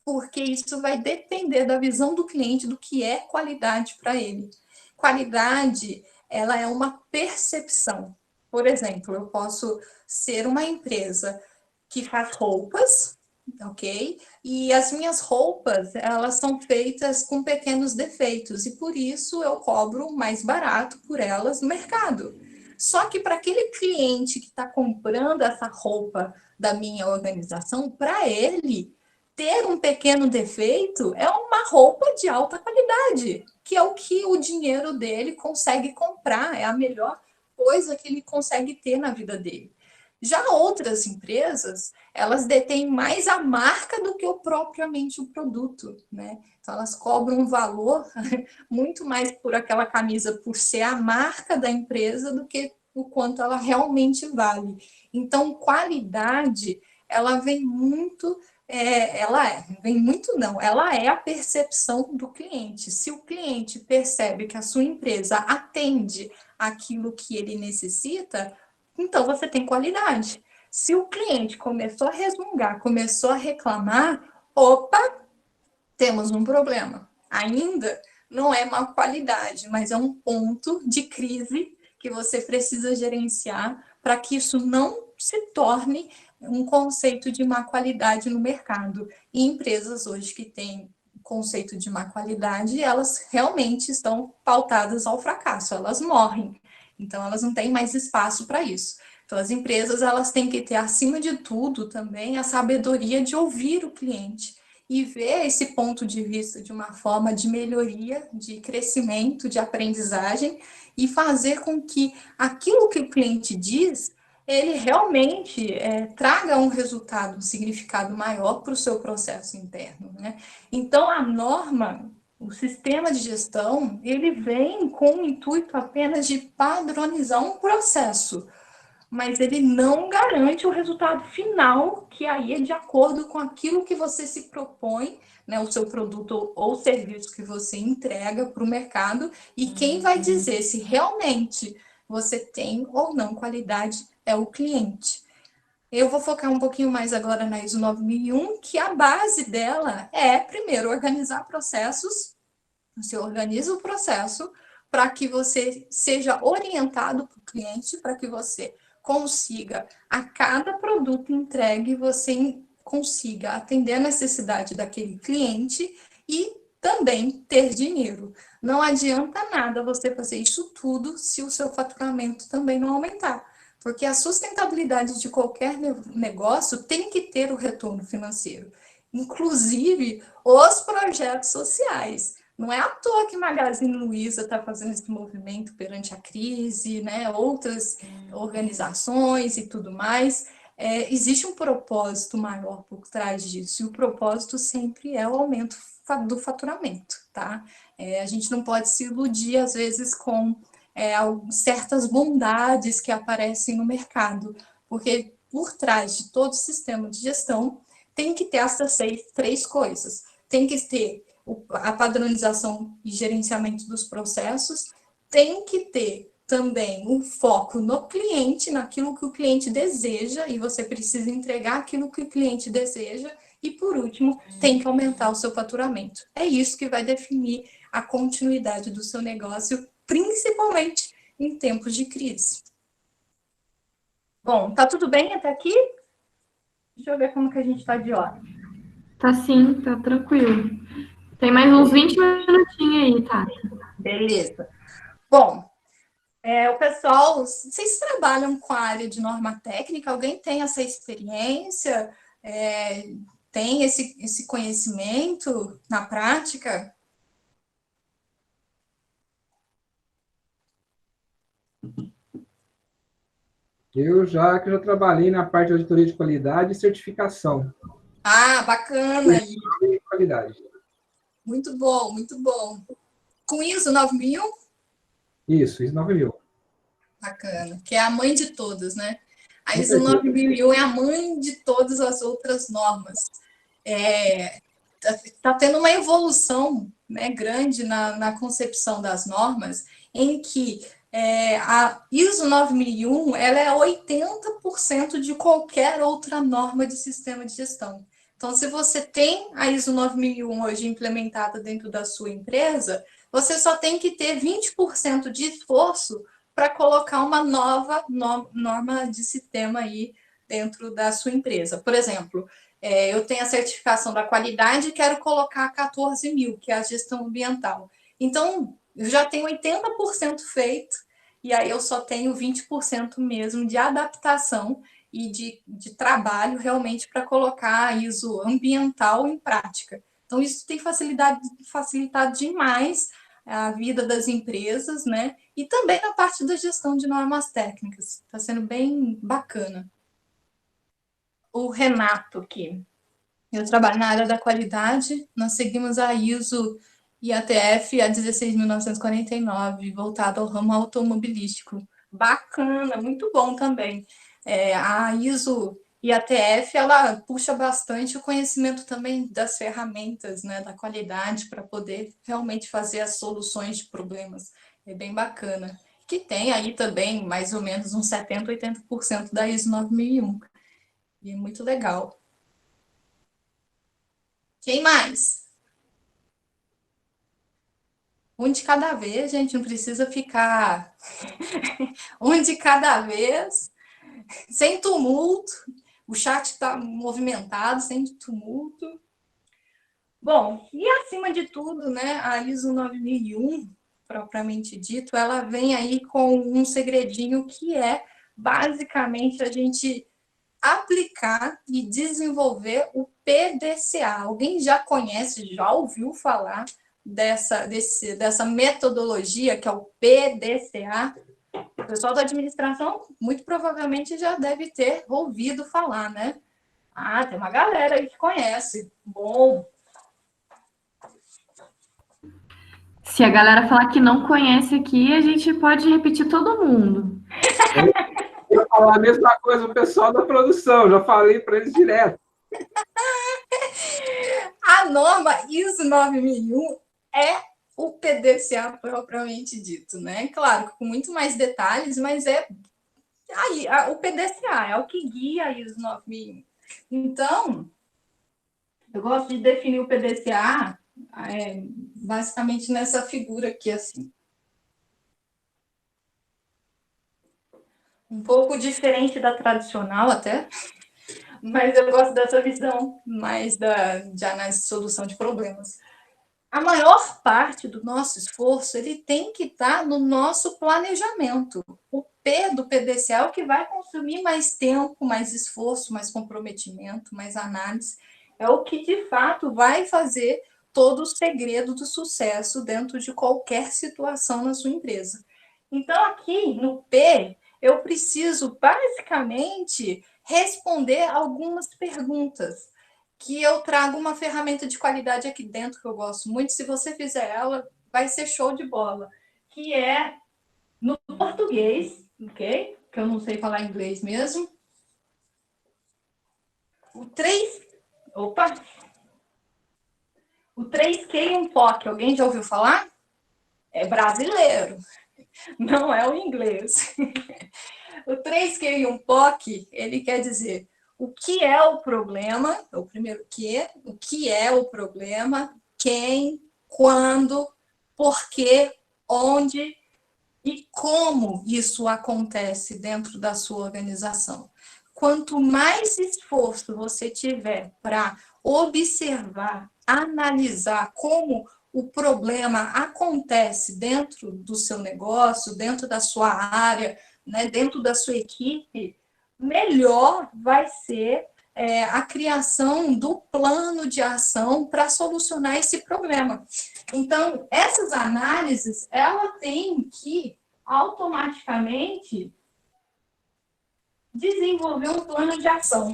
Porque isso vai depender da visão do cliente do que é qualidade para ele. Qualidade, ela é uma percepção. Por exemplo, eu posso ser uma empresa que faz roupas, ok? E as minhas roupas, elas são feitas com pequenos defeitos, e por isso eu cobro mais barato por elas no mercado. Só que para aquele cliente que está comprando essa roupa da minha organização, para ele, ter um pequeno defeito é uma roupa de alta qualidade, que é o que o dinheiro dele consegue comprar, é a melhor coisa que ele consegue ter na vida dele. Já outras empresas, elas detêm mais a marca do que propriamente o produto, né? Então, elas cobram um valor muito mais por aquela camisa, por ser a marca da empresa, do que o quanto ela realmente vale. Então, qualidade, ela vem muito, ela é a percepção do cliente. Se o cliente percebe que a sua empresa atende aquilo que ele necessita, então você tem qualidade. Se o cliente começou a resmungar, começou a reclamar, opa, temos um problema. Ainda não é má qualidade, mas é um ponto de crise que você precisa gerenciar para que isso não se torne um conceito de má qualidade no mercado. E empresas hoje que têm conceito de má qualidade, elas realmente estão pautadas ao fracasso, elas morrem. Então, elas não têm mais espaço para isso. Então, as empresas, elas têm que ter, acima de tudo, também a sabedoria de ouvir o cliente e ver esse ponto de vista de uma forma de melhoria, de crescimento, de aprendizagem, e fazer com que aquilo que o cliente diz, ele realmente traga um resultado, um significado maior para o seu processo interno, né? Então, a norma, o sistema de gestão, ele vem com o intuito apenas de padronizar um processo, mas ele não garante o resultado final, que aí é de acordo com aquilo que você se propõe, né, o seu produto ou serviço que você entrega para o mercado, e quem vai dizer se realmente você tem ou não qualidade é o cliente. Eu vou focar um pouquinho mais agora na ISO 9001, que a base dela é, primeiro, organizar processos. Você organiza o processo para que você seja orientado para o cliente, para que você consiga, a cada produto entregue, você consiga atender a necessidade daquele cliente e também ter dinheiro. Não adianta nada você fazer isso tudo se o seu faturamento também não aumentar, porque a sustentabilidade de qualquer negócio tem que ter o retorno financeiro, inclusive os projetos sociais. Não é à toa que Magazine Luiza está fazendo esse movimento perante a crise, né? Outras organizações e tudo mais. Existe um propósito maior por trás disso, e o propósito sempre é o aumento do faturamento, tá? A gente não pode se iludir, às vezes, com certas bondades que aparecem no mercado, porque por trás de todo o sistema de gestão tem que ter essas três coisas. Tem que ter a padronização e gerenciamento dos processos, tem que ter também um foco no cliente, naquilo que o cliente deseja, e você precisa entregar aquilo que o cliente deseja, e por último, tem que aumentar o seu faturamento. É isso que vai definir a continuidade do seu negócio, principalmente em tempos de crise. Bom, tá tudo bem até aqui? Deixa eu ver como que a gente está de hora. Tá sim, tá tranquilo. Tem mais uns 20 minutinhos aí, tá? Beleza. Bom, o pessoal, vocês trabalham com a área de norma técnica? Alguém tem essa experiência? Tem esse conhecimento na prática? Eu já trabalhei na parte de auditoria de qualidade e certificação. Ah, bacana! De qualidade. Muito bom, muito bom. Com ISO 9001? Isso, ISO 9000. Bacana, que é a mãe de todas, né? A Com ISO certeza. 9001 é a mãe de todas as outras normas. Tá tendo uma evolução, né, grande na concepção das normas, em que a ISO 9001 ela é 80% de qualquer outra norma de sistema de gestão. Então, se você tem a ISO 9001 hoje implementada dentro da sua empresa, você só tem que ter 20% de esforço para colocar uma nova norma de sistema aí dentro da sua empresa. Por exemplo, eu tenho a certificação da qualidade e quero colocar 14.000, que é a gestão ambiental. Então, eu já tenho 80% feito, e aí eu só tenho 20% mesmo de adaptação e de trabalho realmente para colocar a ISO ambiental em prática. Então, isso tem facilitado demais a vida das empresas, né? E também na parte da gestão de normas técnicas. Está sendo bem bacana. O Renato aqui. Eu trabalho na área da qualidade, nós seguimos a ISO e a TF a 16.949, voltada ao ramo automobilístico. Bacana, muito bom também. A ISO e a TF, ela puxa bastante o conhecimento também das ferramentas, né, da qualidade, para poder realmente fazer as soluções de problemas. É bem bacana. Que tem aí também mais ou menos uns 70, 80% da ISO 9001. E é muito legal. Quem mais? Um de cada vez, gente, não precisa ficar um de cada vez, sem tumulto. O chat está movimentado, sem tumulto. Bom, e acima de tudo, né, a ISO 9001, propriamente dito, ela vem aí com um segredinho que é basicamente a gente aplicar e desenvolver o PDCA. Alguém já conhece, já ouviu falar dessa metodologia que é o PDCA? O pessoal da administração muito provavelmente já deve ter ouvido falar, né? Ah, tem uma galera aí que conhece. Bom. Se a galera falar que não conhece aqui, a gente pode repetir todo mundo. Eu ia falar a mesma coisa o pessoal da produção, já falei para eles direto. A norma ISO 9001 é o PDCA propriamente dito, né? Claro, com muito mais detalhes, mas aí, o PDCA é o que guia a ISO 9001. Então, eu gosto de definir o PDCA basicamente nessa figura aqui, assim. Um pouco diferente da tradicional até, mas eu gosto dessa visão mais de análise de solução de problemas. A maior parte do nosso esforço ele tem que estar no nosso planejamento. O P do PDCA é o que vai consumir mais tempo, mais esforço, mais comprometimento, mais análise. É o que, de fato, vai fazer todo o segredo do sucesso dentro de qualquer situação na sua empresa. Então, aqui no P, eu preciso, basicamente, responder algumas perguntas que eu trago uma ferramenta de qualidade aqui dentro que eu gosto muito. Se você fizer ela, vai ser show de bola. Que é no português, ok? Que eu não sei falar inglês mesmo. O 3Q e um POC. Alguém já ouviu falar? É brasileiro. Não é o inglês. O 3Q e um POC, ele quer dizer o que é o problema, o primeiro Q, o que é o problema, quem, quando, por quê, onde e como isso acontece dentro da sua organização. Quanto mais esforço você tiver para observar, analisar como o problema acontece dentro do seu negócio, dentro da sua área, né, dentro da sua equipe, melhor vai ser a criação do plano de ação para solucionar esse problema. Então, essas análises, ela tem que automaticamente desenvolver um plano de ação.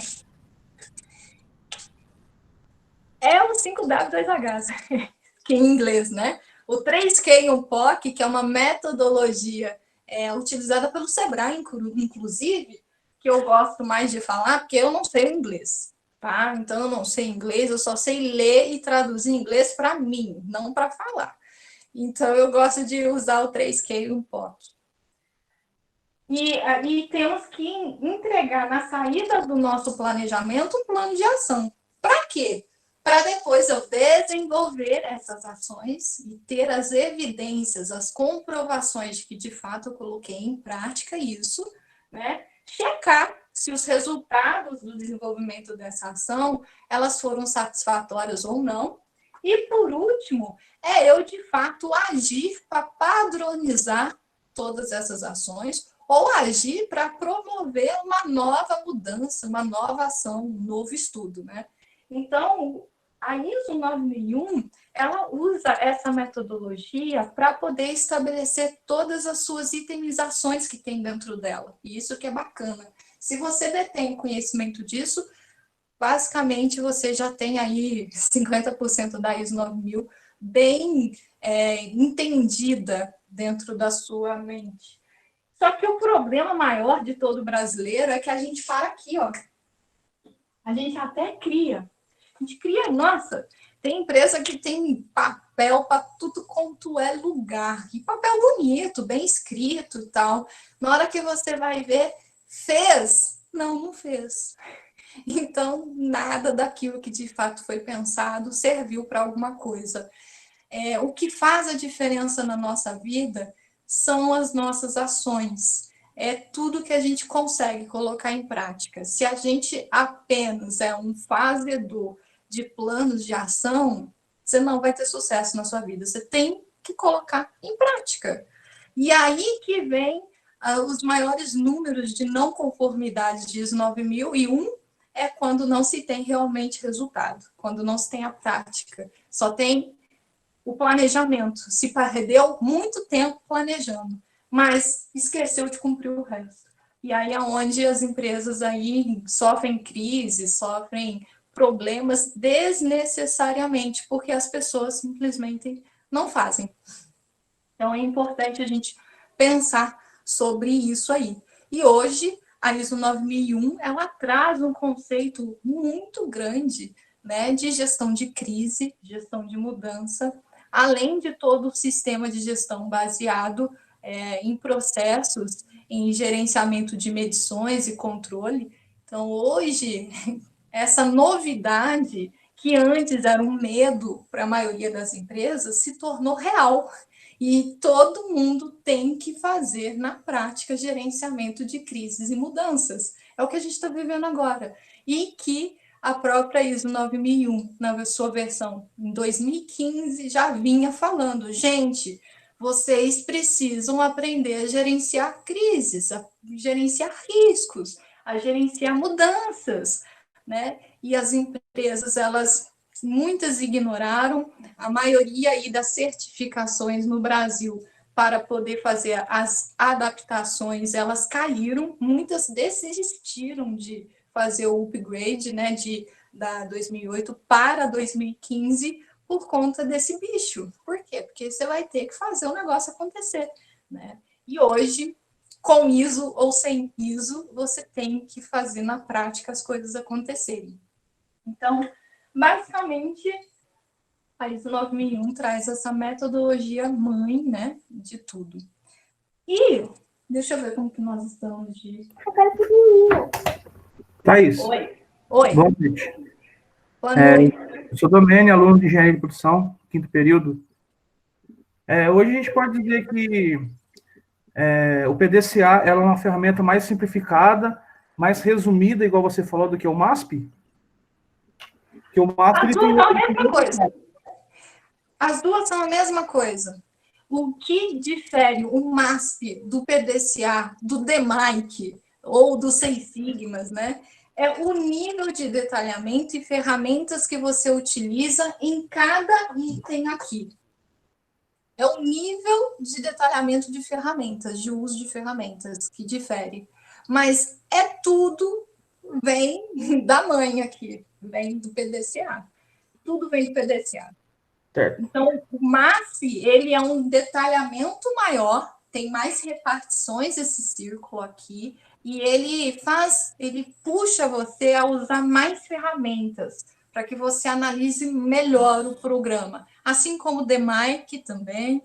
É o 5W2H, que em inglês, né? O 3Q e um POC, que é uma metodologia utilizada pelo Sebrae, inclusive, que eu gosto mais de falar, porque eu não sei inglês, tá? Então, eu não sei inglês, eu só sei ler e traduzir inglês para mim, não para falar. Então, eu gosto de usar o 3Q e um POC. E temos que entregar na saída do nosso planejamento um plano de ação. Para quê? Para depois eu desenvolver essas ações e ter as evidências, as comprovações de que de fato eu coloquei em prática isso, né? Checar se os resultados do desenvolvimento dessa ação, elas foram satisfatórias ou não. E por último, eu de fato agir para padronizar todas essas ações ou agir para promover uma nova mudança, uma nova ação, um novo estudo, né? Então, a ISO 9001, ela usa essa metodologia para poder estabelecer todas as suas itemizações que tem dentro dela. E isso que é bacana. Se você detém conhecimento disso, basicamente você já tem aí 50% da ISO 9000 bem entendida dentro da sua mente. Só que o problema maior de todo brasileiro é que a gente para aqui, ó. A gente até cria. A gente cria, nossa, tem empresa que tem papel para tudo quanto é lugar. E papel bonito, bem escrito e tal. Na hora que você vai ver, fez? Não fez. Então, nada daquilo que de fato foi pensado serviu para alguma coisa. O que faz a diferença na nossa vida são as nossas ações. É tudo que a gente consegue colocar em prática. Se a gente apenas é um fazedor de planos de ação, você não vai ter sucesso na sua vida. Você tem que colocar em prática. E aí que vem os maiores números de não conformidade de ISO 9001, é quando não se tem realmente resultado, quando não se tem a prática. Só tem o planejamento. Se perdeu muito tempo planejando, mas esqueceu de cumprir o resto. E aí é onde as empresas aí sofrem crise, sofrem problemas desnecessariamente, porque as pessoas simplesmente não fazem. Então é importante a gente pensar sobre isso aí. E hoje, a ISO 9001, ela traz um conceito muito grande, né, de gestão de crise, gestão de mudança, além de todo o sistema de gestão baseado em processos, em gerenciamento de medições e controle. Então, hoje, essa novidade, que antes era um medo para a maioria das empresas, se tornou real. E todo mundo tem que fazer na prática gerenciamento de crises e mudanças. É o que a gente está vivendo agora. E que a própria ISO 9001, na sua versão em 2015, já vinha falando, gente, vocês precisam aprender a gerenciar crises, a gerenciar riscos, a gerenciar mudanças, né? E as empresas, muitas ignoraram, a maioria aí das certificações no Brasil para poder fazer as adaptações, elas caíram, muitas desistiram de fazer o upgrade, né, da 2008 para 2015 por conta desse bicho. Por quê? Porque você vai ter que fazer o negócio acontecer, né? E hoje, com ISO ou sem ISO, você tem que fazer na prática as coisas acontecerem. Então, basicamente, a ISO 9001 traz essa metodologia mãe, né, de tudo. E, deixa eu ver como que nós estamos de... Thaís. Oi. Boa noite. Boa noite. Eu sou Domênio, aluno de Engenharia de Produção, 5º período. Hoje a gente pode dizer que o PDCA ela é uma ferramenta mais simplificada, mais resumida, igual você falou, do que o MASP? Que o MASP As duas são a mesma coisa. As duas são a mesma coisa. O que difere o MASP do PDCA, do DMAIC ou do Seis Sigmas, né? É o nível de detalhamento e ferramentas que você utiliza em cada item aqui. É o nível de detalhamento de ferramentas, de uso de ferramentas que difere. Mas tudo vem da mãe aqui, vem do PDCA. Tudo vem do PDCA. Certo. Então, o MASP, ele é um detalhamento maior, tem mais repartições esse círculo aqui, e ele puxa você a usar mais ferramentas, para que você analise melhor o programa. Assim como o DMAIC também,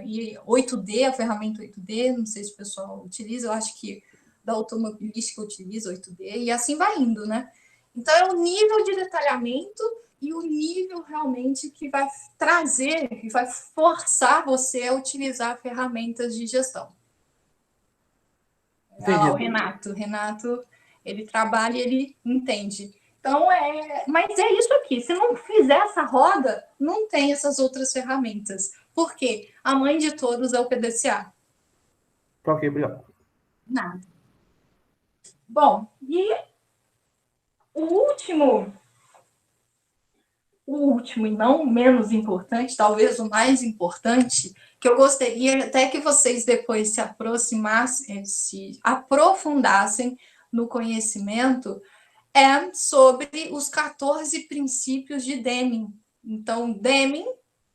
e 8D, a ferramenta 8D, não sei se o pessoal utiliza, eu acho que da automobilística utiliza 8D, e assim vai indo, né? Então, é o nível de detalhamento e o nível realmente que vai trazer, que vai forçar você a utilizar ferramentas de gestão. O Renato, ele trabalha e ele entende. Então, mas é isso aqui. Se não fizer essa roda, não tem essas outras ferramentas. Por quê? A mãe de todos é o PDCA. Ok, obrigado. Nada. Bom, e o último e não menos importante, talvez o mais importante, que eu gostaria até que vocês depois se aproximassem, se aprofundassem no conhecimento, é sobre os 14 princípios de Deming. Então, Deming,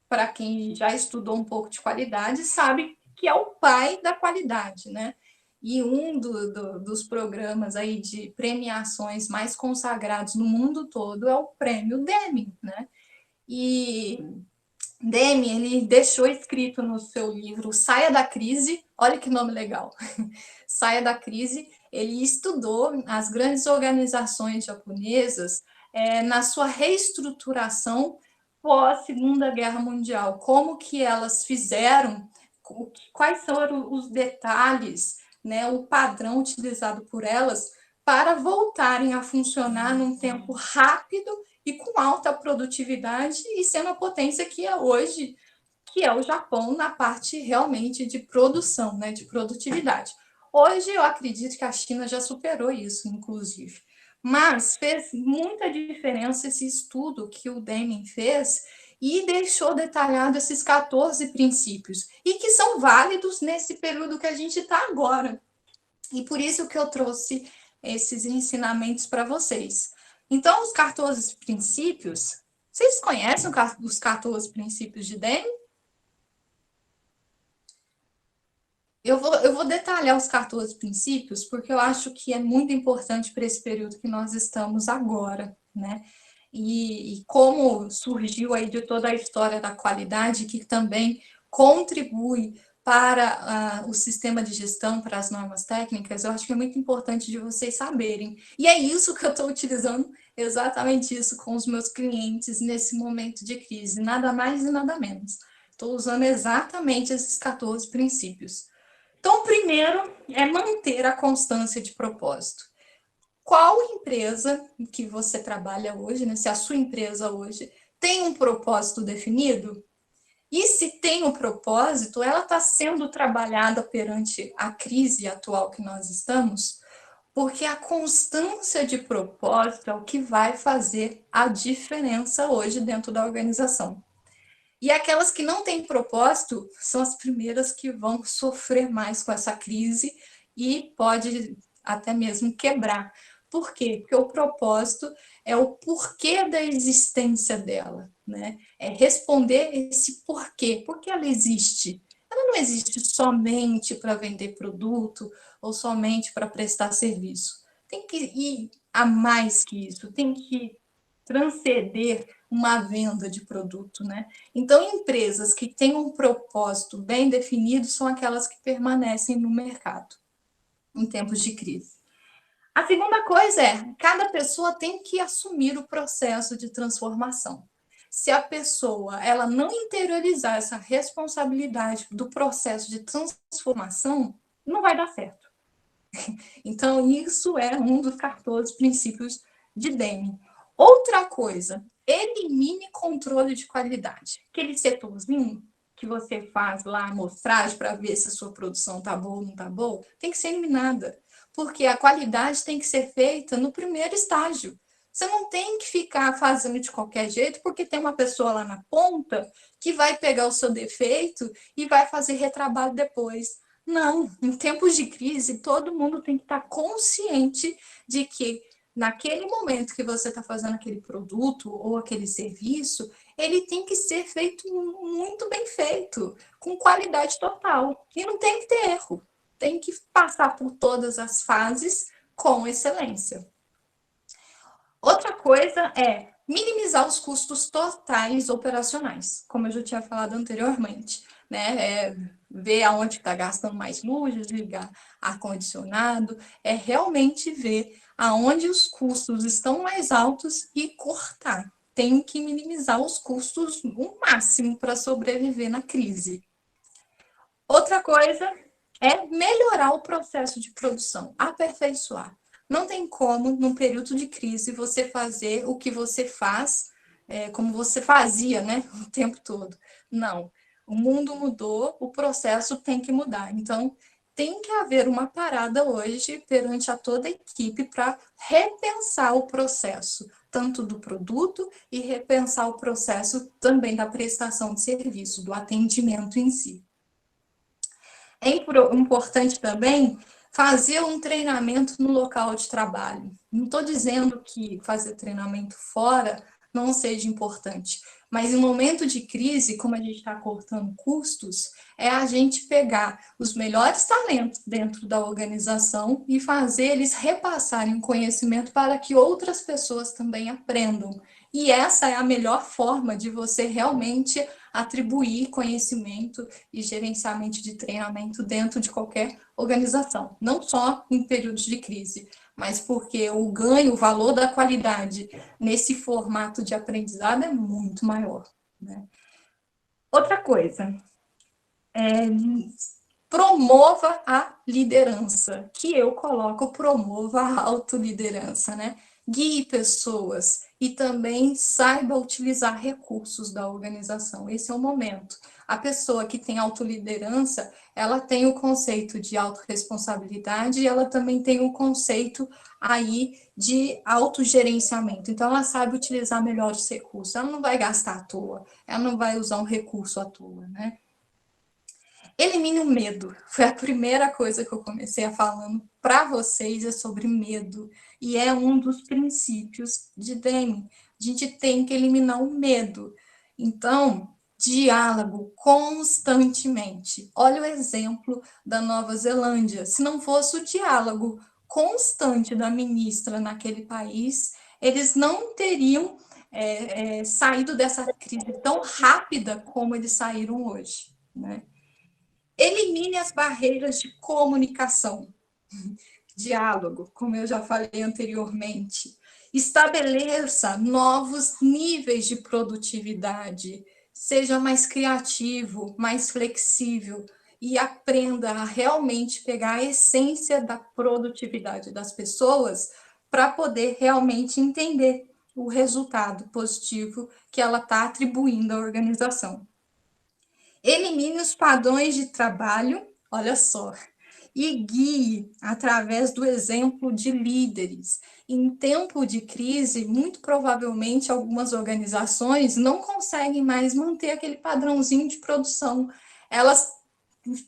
para quem já estudou um pouco de qualidade, sabe que é o pai da qualidade, né? E um dos programas aí de premiações mais consagrados no mundo todo é o Prêmio Deming, né? E Deming, ele deixou escrito no seu livro Saia da Crise, olha que nome legal, Saia da Crise, ele estudou as grandes organizações japonesas na sua reestruturação pós-Segunda Guerra Mundial, como que elas fizeram, quais foram os detalhes, né, o padrão utilizado por elas para voltarem a funcionar num tempo rápido e com alta produtividade e sendo a potência que é hoje, que é o Japão na parte realmente de produção, né, de produtividade. Hoje eu acredito que a China já superou isso, inclusive. Mas fez muita diferença esse estudo que o Deming fez e deixou detalhado esses 14 princípios, e que são válidos nesse período que a gente está agora. E por isso que eu trouxe esses ensinamentos para vocês. Então, os 14 princípios, vocês conhecem os 14 princípios de Deming? Eu vou detalhar os 14 princípios, porque eu acho que é muito importante para esse período que nós estamos agora, né? E como surgiu aí de toda a história da qualidade, que também contribui para o sistema de gestão, para as normas técnicas, eu acho que é muito importante de vocês saberem. E é isso que eu estou utilizando, exatamente isso, com os meus clientes nesse momento de crise, nada mais e nada menos. Estou usando exatamente esses 14 princípios. Então, o primeiro é manter a constância de propósito. Qual empresa que você trabalha hoje, né? Se a sua empresa hoje tem um propósito definido, e se tem um propósito, ela está sendo trabalhada perante a crise atual que nós estamos, porque a constância de propósito é o que vai fazer a diferença hoje dentro da organização. E aquelas que não têm propósito são as primeiras que vão sofrer mais com essa crise e pode até mesmo quebrar. Por quê? Porque o propósito é o porquê da existência dela, né? É responder esse porquê. Por que ela existe? Ela não existe somente para vender produto ou somente para prestar serviço. Tem que ir a mais que isso, tem que transcender uma venda de produto, né? Então, empresas que têm um propósito bem definido são aquelas que permanecem no mercado em tempos de crise. A segunda coisa é, cada pessoa tem que assumir o processo de transformação. Se a pessoa ela não interiorizar essa responsabilidade do processo de transformação, não vai dar certo. Então, isso é um dos 14 princípios de Deming. Outra coisa, elimine controle de qualidade. Aquele setorzinho que você faz lá, amostragem, para ver se a sua produção está boa ou não está boa, tem que ser eliminada. Porque a qualidade tem que ser feita no primeiro estágio. Você não tem que ficar fazendo de qualquer jeito, porque tem uma pessoa lá na ponta que vai pegar o seu defeito e vai fazer retrabalho depois. Não, em tempos de crise, todo mundo tem que estar consciente de que naquele momento que você está fazendo aquele produto ou aquele serviço, ele tem que ser feito muito bem feito, com qualidade total. E não tem que ter erro. Tem que passar por todas as fases com excelência. Outra coisa é minimizar os custos totais operacionais, como eu já tinha falado anteriormente, né? Ver aonde está gastando mais luz, desligar ar-condicionado, é realmente ver aonde os custos estão mais altos e cortar. Tem que minimizar os custos o máximo para sobreviver na crise. Outra coisa é melhorar o processo de produção, aperfeiçoar. Não tem como, num período de crise, você fazer o que você faz, como você fazia, né, o tempo todo. Não. O mundo mudou, o processo tem que mudar. Então, tem que haver uma parada hoje perante a toda a equipe para repensar o processo, tanto do produto e repensar o processo também da prestação de serviço, do atendimento em si. É importante também fazer um treinamento no local de trabalho. Não estou dizendo que fazer treinamento fora não seja importante. Mas em momento de crise, como a gente está cortando custos, é a gente pegar os melhores talentos dentro da organização e fazer eles repassarem conhecimento para que outras pessoas também aprendam. E essa é a melhor forma de você realmente atribuir conhecimento e gerenciamento de treinamento dentro de qualquer organização, não só em períodos de crise, mas porque o ganho, o valor da qualidade nesse formato de aprendizado é muito maior, né? Outra coisa, promova a liderança, que eu coloco promova a autoliderança, né? Guie pessoas e também saiba utilizar recursos da organização. Esse é o momento. A pessoa que tem autoliderança, ela tem o conceito de autorresponsabilidade e ela também tem o conceito aí de autogerenciamento. Então, ela sabe utilizar melhor os recursos. Ela não vai gastar à toa, ela não vai usar um recurso à toa, né? Elimine o medo. Foi a primeira coisa que eu comecei a falando para vocês, é sobre medo. E é um dos princípios de Deming. A gente tem que eliminar o medo. Então, diálogo constantemente. Olha o exemplo da Nova Zelândia. Se não fosse o diálogo constante da ministra naquele país, eles não teriam saído dessa crise tão rápida como eles saíram hoje, né? Elimine as barreiras de comunicação, diálogo, como eu já falei anteriormente. Estabeleça novos níveis de produtividade, seja mais criativo, mais flexível e aprenda a realmente pegar a essência da produtividade das pessoas para poder realmente entender o resultado positivo que ela está atribuindo à organização. Elimine os padrões de trabalho, olha só, e guie através do exemplo de líderes. Em tempo de crise, muito provavelmente algumas organizações não conseguem mais manter aquele padrãozinho de produção. Elas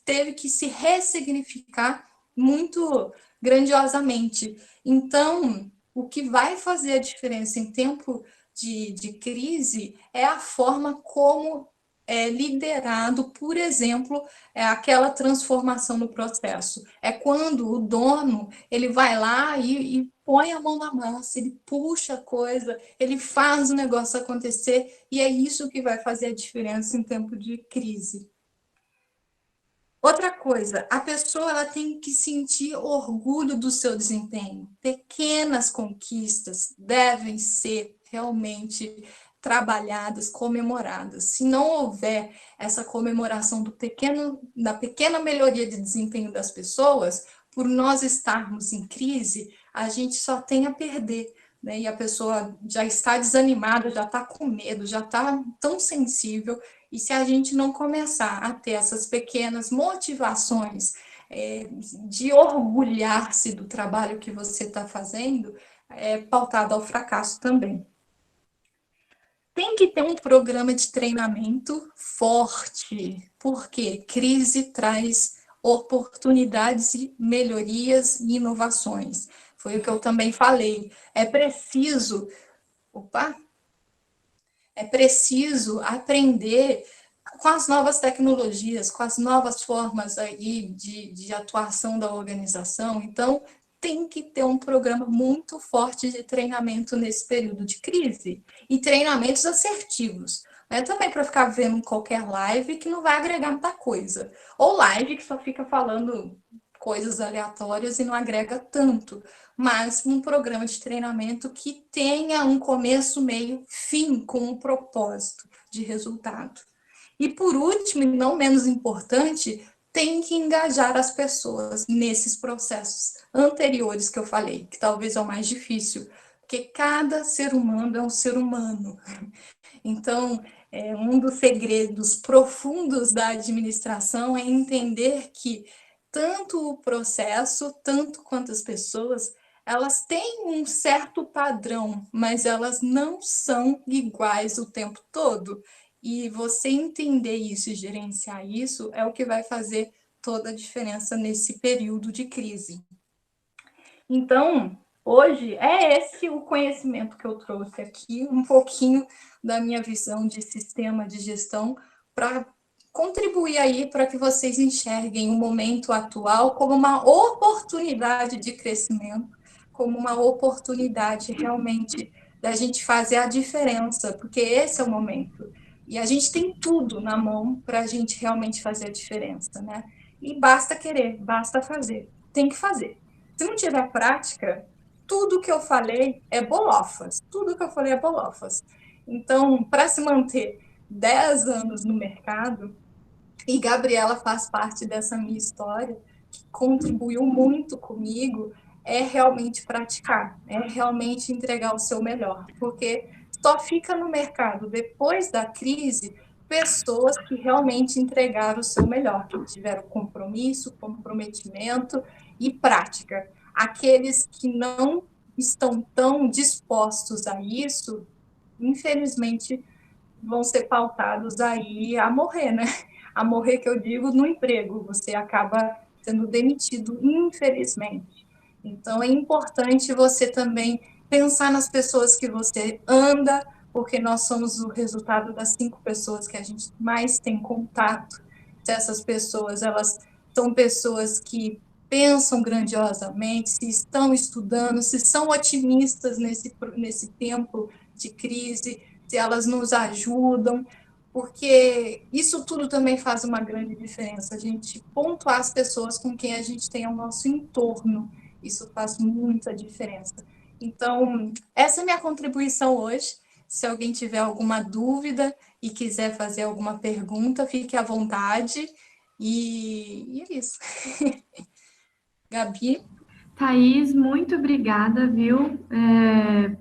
teve que se ressignificar muito grandiosamente. Então, o que vai fazer a diferença em tempo de crise é a forma como é liderado, por exemplo, aquela transformação no processo. É quando o dono ele vai lá e põe a mão na massa, ele puxa a coisa, ele faz o negócio acontecer, e é isso que vai fazer a diferença em tempo de crise. Outra coisa, a pessoa ela tem que sentir orgulho do seu desempenho. Pequenas conquistas devem ser realmente trabalhadas, comemoradas. Se não houver essa comemoração da pequena melhoria de desempenho das pessoas, por nós estarmos em crise, a gente só tem a perder, né? E a pessoa já está desanimada, já está com medo, já está tão sensível. E se a gente não começar a ter essas pequenas motivações de orgulhar-se do trabalho que você está fazendo, é pautado ao fracasso também. Tem que ter um programa de treinamento forte, porque crise traz oportunidades e melhorias e inovações. Foi o que eu também falei. É preciso aprender com as novas tecnologias, com as novas formas aí de atuação da organização. Então, tem que ter um programa muito forte de treinamento nesse período de crise. E treinamentos assertivos. Não é também para ficar vendo qualquer live que não vai agregar muita coisa. Ou live que só fica falando coisas aleatórias e não agrega tanto. Mas um programa de treinamento que tenha um começo, meio, fim, com um propósito de resultado. E por último, e não menos importante, tem que engajar as pessoas nesses processos anteriores que eu falei, que talvez é o mais difícil, porque cada ser humano é um ser humano. Então, um dos segredos profundos da administração é entender que tanto o processo, tanto quanto as pessoas, elas têm um certo padrão, mas elas não são iguais o tempo todo. E você entender isso e gerenciar isso é o que vai fazer toda a diferença nesse período de crise. Então, Hoje é esse o conhecimento que eu trouxe aqui, um pouquinho da minha visão de sistema de gestão para contribuir aí para que vocês enxerguem o momento atual como uma oportunidade de crescimento, como uma oportunidade realmente da gente fazer a diferença, porque esse é o momento. E a gente tem tudo na mão para a gente realmente fazer a diferença, né? E basta querer, basta fazer. Tem que fazer. Se não tiver prática, tudo que eu falei é bolofas. Tudo que eu falei é bolofas. Então, para se manter 10 anos no mercado, e Gabriela faz parte dessa minha história, que contribuiu muito comigo, é realmente praticar, é realmente entregar o seu melhor, porque só fica no mercado depois da crise pessoas que realmente entregaram o seu melhor, que tiveram compromisso, comprometimento e prática. Aqueles que não estão tão dispostos a isso, infelizmente, vão ser pautados aí a morrer, né? A morrer, que eu digo, no emprego. Você acaba sendo demitido, infelizmente. Então, é importante você também pensar nas pessoas que você anda, porque nós somos o resultado das 5 pessoas que a gente mais tem contato. Se essas pessoas, elas são pessoas que pensam grandiosamente, se estão estudando, se são otimistas nesse tempo de crise, se elas nos ajudam, porque isso tudo também faz uma grande diferença, a gente pontuar as pessoas com quem a gente tem ao nosso entorno, isso faz muita diferença. Então, essa é a minha contribuição hoje. Se alguém tiver alguma dúvida e quiser fazer alguma pergunta, fique à vontade, e é isso. Gabi? Thaís, muito obrigada, viu,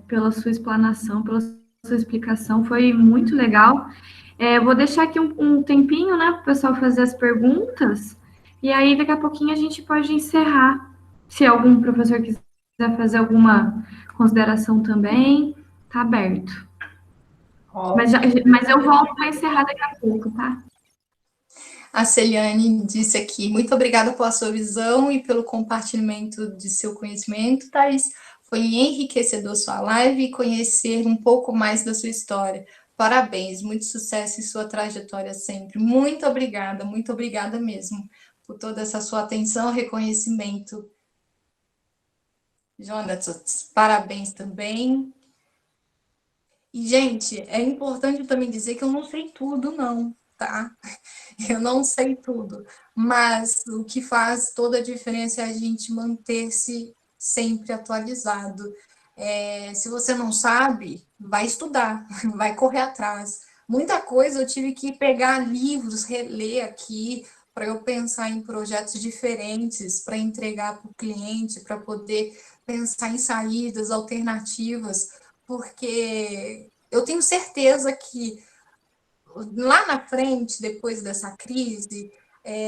pela sua explanação, pela sua explicação, foi muito legal. Vou deixar aqui um tempinho, né, para o pessoal fazer as perguntas, e aí daqui a pouquinho a gente pode encerrar. Se algum professor quiser fazer alguma consideração também, tá aberto. Mas eu volto para encerrar daqui a pouco, tá? A Celiane disse aqui, muito obrigada pela sua visão e pelo compartilhamento de seu conhecimento, Thaís. Foi enriquecedor sua live e conhecer um pouco mais da sua história. Parabéns, muito sucesso em sua trajetória sempre. Muito obrigada mesmo por toda essa sua atenção, reconhecimento. Jonathan, parabéns também. E, gente, é importante também dizer que eu não sei tudo, não, tá? Eu não sei tudo, mas o que faz toda a diferença é a gente manter-se sempre atualizado. Se você não sabe, vai estudar, vai correr atrás. Muita coisa eu tive que pegar livros, reler aqui, para eu pensar em projetos diferentes, para entregar para o cliente, para poder pensar em saídas alternativas, porque eu tenho certeza que lá na frente, depois dessa crise,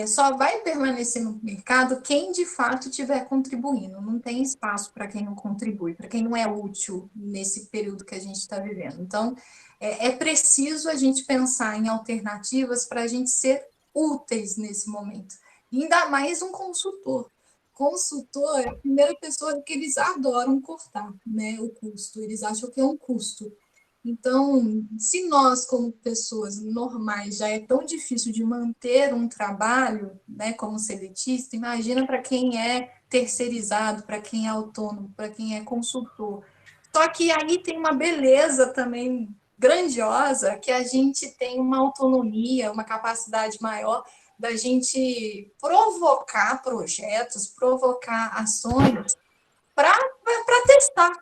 só vai permanecer no mercado quem de fato estiver contribuindo. Não tem espaço para quem não contribui, para quem não é útil nesse período que a gente está vivendo. Então, é preciso a gente pensar em alternativas para a gente ser úteis nesse momento. E ainda mais um consultor. Consultor é a primeira pessoa que eles adoram cortar, né, o custo. Eles acham que é um custo. Então, se nós, como pessoas normais, já é tão difícil de manter um trabalho, né, como seletista, imagina para quem é terceirizado, para quem é autônomo, para quem é consultor. Só que aí tem uma beleza também grandiosa, que a gente tem uma autonomia, uma capacidade maior da gente provocar projetos, provocar ações para testar.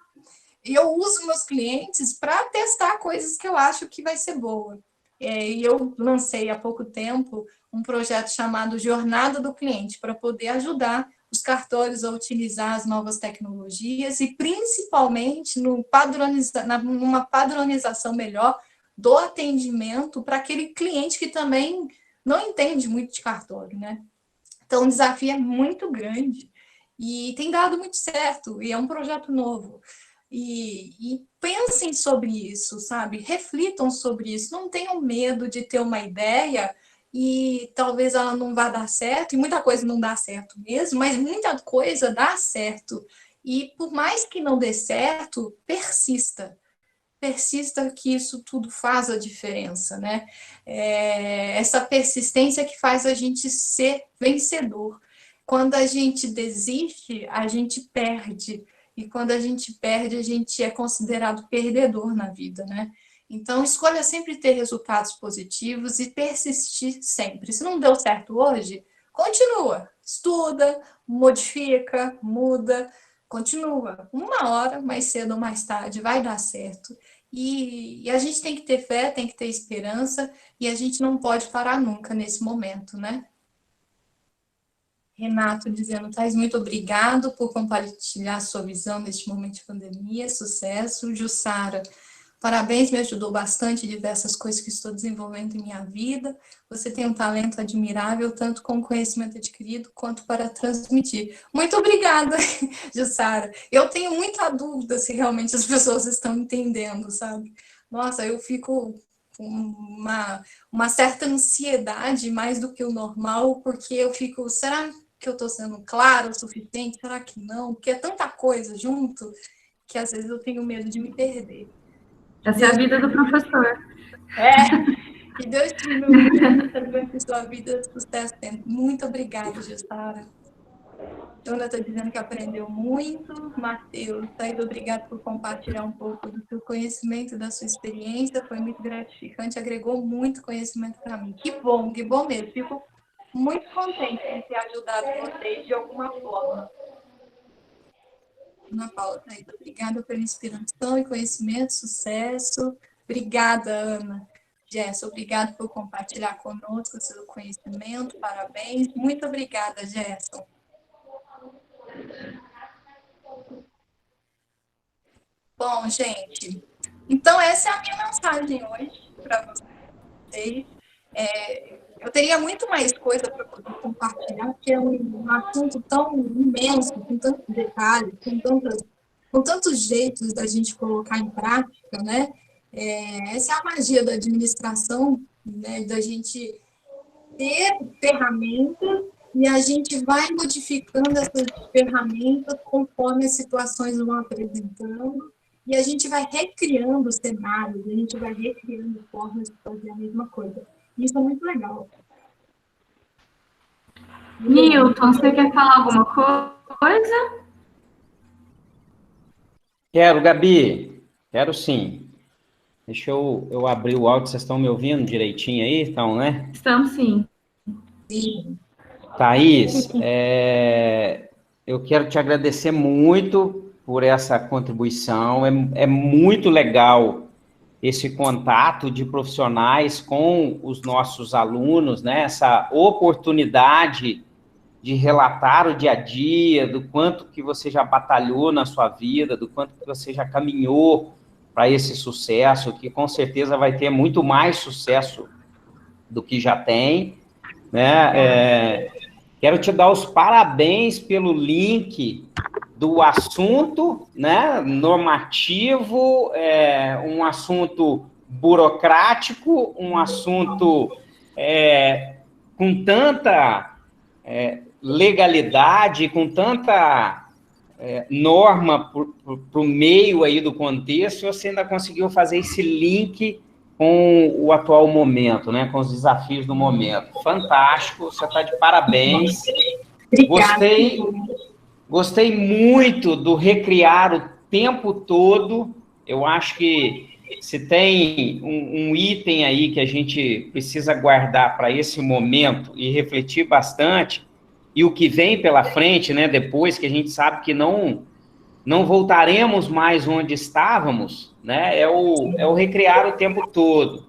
E eu uso meus clientes para testar coisas que eu acho que vai ser boa. E eu lancei há pouco tempo um projeto chamado Jornada do Cliente, para poder ajudar os cartórios a utilizar as novas tecnologias e, principalmente, numa padronização melhor do atendimento para aquele cliente que também não entende muito de cartório, né? Então, o desafio é muito grande e tem dado muito certo, e é um projeto novo. E pensem sobre isso, sabe? Reflitam sobre isso. Não tenham medo de ter uma ideia e talvez ela não vá dar certo, e muita coisa não dá certo mesmo, mas muita coisa dá certo. E por mais que não dê certo, persista. Persista que isso tudo faz a diferença, né? Essa persistência que faz a gente ser vencedor. Quando a gente desiste, a gente perde. E quando a gente perde, a gente é considerado perdedor na vida, né? Então, escolha sempre ter resultados positivos e persistir sempre. Se não deu certo hoje, continua. Estuda, modifica, muda, continua. Uma hora, mais cedo ou mais tarde, vai dar certo. E a gente tem que ter fé, tem que ter esperança, e a gente não pode parar nunca nesse momento, né? Renato dizendo, Thais, muito obrigado por compartilhar sua visão neste momento de pandemia, sucesso. Jussara, parabéns, me ajudou bastante diversas coisas que estou desenvolvendo em minha vida. Você tem um talento admirável, tanto com conhecimento adquirido, quanto para transmitir. Muito obrigada, Jussara. Eu tenho muita dúvida se realmente as pessoas estão entendendo, sabe? Nossa, eu fico com uma certa ansiedade, mais do que o normal, porque eu fico, será que eu estou sendo clara o suficiente? Será que não? Porque é tanta coisa junto, que às vezes eu tenho medo de me perder. Essa é a vida do professor. Que Deus te ilumine sua vida, sucesso sempre. Muito obrigada, Jussara. Jonathan dizendo que aprendeu muito. Matheus, Thais, obrigado por compartilhar um pouco do seu conhecimento, da sua experiência. Foi muito gratificante, agregou muito conhecimento para mim. Que bom mesmo. Fico muito contente em ter ajudado vocês de alguma forma. Ana Paula, Thais, obrigada pela inspiração e conhecimento, sucesso. Obrigada, Ana. Gerson, obrigada por compartilhar conosco o seu conhecimento, parabéns. Muito obrigada, Gerson. Bom, gente, então essa é a minha mensagem hoje para vocês. Eu teria muito mais coisa para poder compartilhar, porque é um assunto tão imenso, com tantos detalhes, com tantos jeitos da gente colocar em prática, né? Essa é a magia da administração, né? Da gente ter ferramentas e a gente vai modificando essas ferramentas conforme as situações vão apresentando e a gente vai recriando cenários, a gente vai recriando formas de fazer a mesma coisa. Isso é muito legal. Newton, você quer falar alguma coisa? Quero, Gabi. Quero sim. Deixa eu abrir o áudio. Vocês estão me ouvindo direitinho aí? Então, né? Estamos sim. Sim. Thaís, eu quero te agradecer muito por essa contribuição. É muito legal esse contato de profissionais com os nossos alunos, né? Essa oportunidade de relatar o dia a dia, do quanto que você já batalhou na sua vida, do quanto que você já caminhou para esse sucesso, que com certeza vai ter muito mais sucesso do que já tem, né? Quero te dar os parabéns pelo link do assunto, né, normativo, um assunto burocrático, um assunto com tanta legalidade, com tanta norma para o meio aí do contexto, você ainda conseguiu fazer esse link com o atual momento, né, com os desafios do momento. Fantástico, você está de parabéns. Gostei muito do recriar o tempo todo. Eu acho que se tem um item aí que a gente precisa guardar para esse momento e refletir bastante, e o que vem pela frente, né, depois que a gente sabe que não voltaremos mais onde estávamos, né, é o recriar o tempo todo.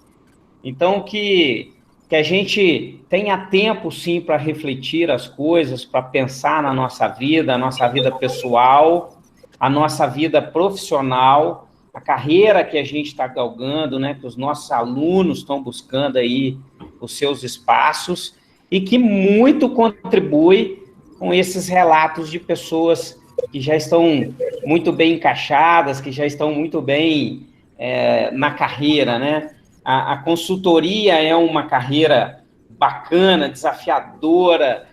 Então, que a gente tenha tempo, sim, para refletir as coisas, para pensar na nossa vida, a nossa vida pessoal, a nossa vida profissional, a carreira que a gente está galgando, né, que os nossos alunos estão buscando aí os seus espaços, e que muito contribui com esses relatos de pessoas que já estão muito bem encaixadas, que já estão muito bem na carreira, né? A consultoria é uma carreira bacana, desafiadora,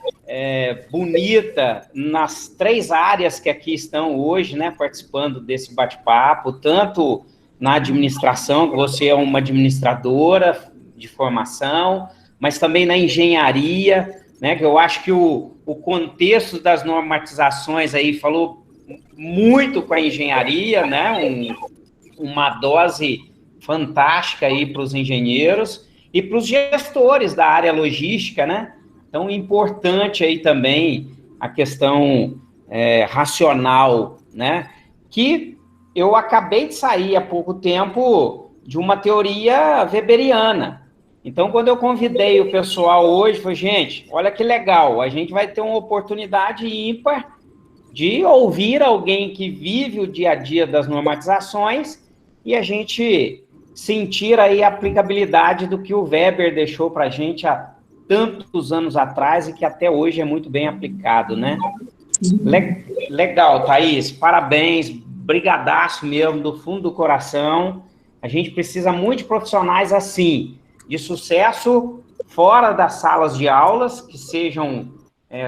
bonita, nas 3 áreas que aqui estão hoje, né, participando desse bate-papo, tanto na administração, que você é uma administradora de formação, mas também na engenharia, né, que eu acho que o contexto das normatizações aí falou muito com a engenharia, né, uma dose fantástica aí para os engenheiros e para os gestores da área logística, né? Então, importante aí também a questão racional, né? Que eu acabei de sair há pouco tempo de uma teoria weberiana. Então, quando eu convidei o pessoal hoje, falei, gente, olha que legal, a gente vai ter uma oportunidade ímpar de ouvir alguém que vive o dia a dia das normatizações e a gente sentir aí a aplicabilidade do que o Weber deixou para a gente há tantos anos atrás e que até hoje é muito bem aplicado, né? Legal, Thaís, parabéns, brigadaço mesmo, do fundo do coração. A gente precisa muito de profissionais assim, de sucesso fora das salas de aulas, que sejam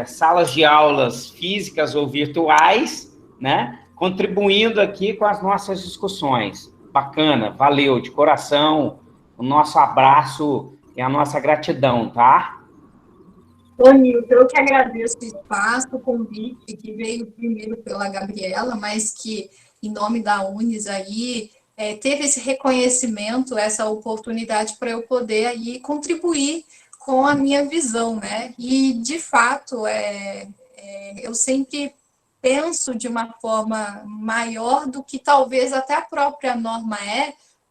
salas de aulas físicas ou virtuais, né? Contribuindo aqui com as nossas discussões. Bacana, valeu, de coração, o nosso abraço e a nossa gratidão, tá? Ô, Nilton, eu que agradeço o espaço, o convite, que veio primeiro pela Gabriela, mas que, em nome da Unis aí, teve esse reconhecimento, essa oportunidade para eu poder aí contribuir com a minha visão, né? E, de fato, eu sempre penso de uma forma maior do que talvez até a própria norma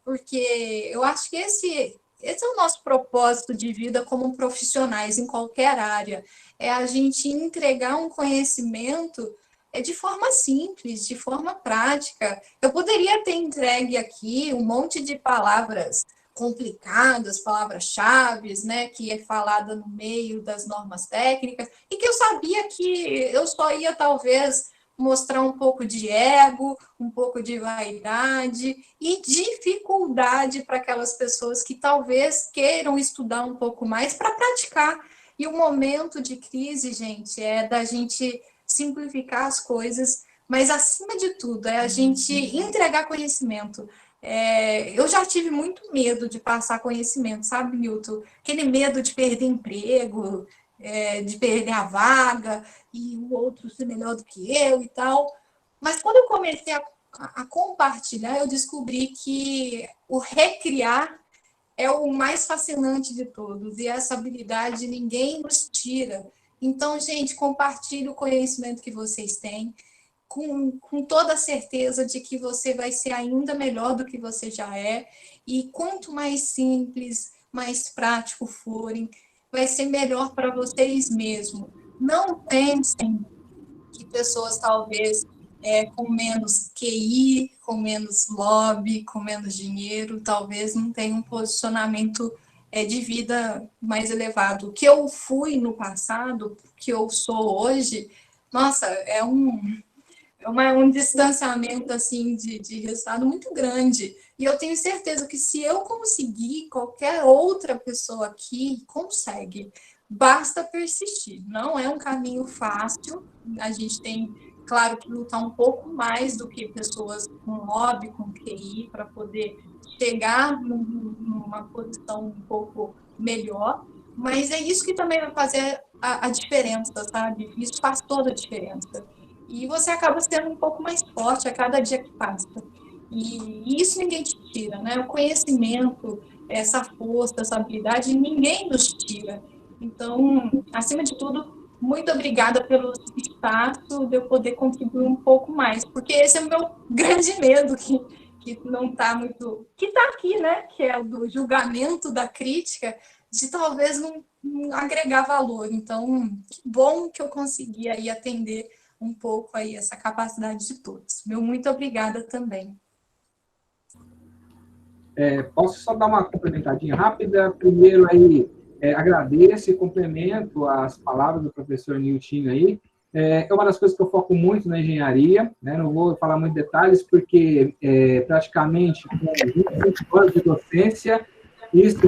porque eu acho que esse é o nosso propósito de vida como profissionais em qualquer área, é a gente entregar um conhecimento de forma simples, de forma prática. Eu poderia ter entregue aqui um monte de palavras complicadas, palavras-chave, né, que é falada no meio das normas técnicas, e que eu sabia que eu só ia, talvez, mostrar um pouco de ego, um pouco de vaidade e dificuldade para aquelas pessoas que talvez queiram estudar um pouco mais para praticar. E o momento de crise, gente, é da gente simplificar as coisas, mas, acima de tudo, é a gente entregar conhecimento. Eu já tive muito medo de passar conhecimento, sabe, Nilton? Aquele medo de perder emprego, de perder a vaga, e o outro ser melhor do que eu e tal. Mas quando eu comecei a compartilhar, eu descobri que o recriar é o mais fascinante de todos, e essa habilidade ninguém nos tira. Então, gente, compartilhe o conhecimento que vocês têm, com toda a certeza de que você vai ser ainda melhor do que você já é, e quanto mais simples, mais prático forem, vai ser melhor para vocês mesmos. Não pensem que pessoas talvez com menos QI, com menos lobby, com menos dinheiro, talvez não tenham um posicionamento de vida mais elevado. O que eu fui no passado, o que eu sou hoje, nossa, é um distanciamento assim de resultado muito grande. E eu tenho certeza que se eu conseguir, qualquer outra pessoa aqui consegue. Basta persistir. Não é um caminho fácil. A gente tem, claro, que lutar um pouco mais do que pessoas com lobby, com QI, para poder chegar numa posição um pouco melhor. Mas é isso que também vai fazer a diferença, sabe? Isso faz toda a diferença. E você acaba sendo um pouco mais forte a cada dia que passa. E isso ninguém te tira, né? O conhecimento, essa força, essa habilidade, ninguém nos tira. Então, acima de tudo, muito obrigada pelo espaço de eu poder contribuir um pouco mais, porque esse é o meu grande medo, que não está muito... que está aqui, né? Que é o do julgamento, da crítica, de talvez não agregar valor. Então, que bom que eu consegui aí atender um pouco aí essa capacidade de todos. Meu muito obrigada também. Posso só dar uma complementadinha rápida? Primeiro aí, agradeço e complemento as palavras do professor Nilton aí. É uma das coisas que eu foco muito na engenharia, né? Não vou falar muito detalhes, porque praticamente com 25 anos de docência, isso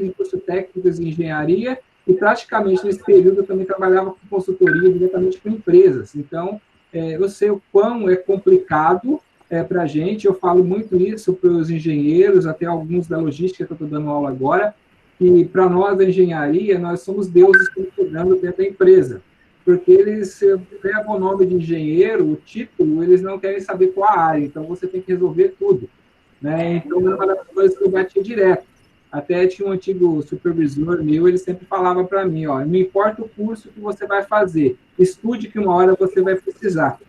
em curso técnico de engenharia, e praticamente nesse período eu também trabalhava com consultoria diretamente com empresas. Então, eu sei o quão é complicado para a gente, eu falo muito isso para os engenheiros, até alguns da logística que eu estou dando aula agora, que para nós da engenharia, nós somos deuses que estão cuidando dentro da empresa, porque eles levam o nome de engenheiro, o título, eles não querem saber qual a área, então você tem que resolver tudo, né? Então, é uma das coisas que eu bati direto. Até tinha um antigo supervisor meu, ele sempre falava para mim, ó, não importa o curso que você vai fazer, estude que uma hora você vai precisar.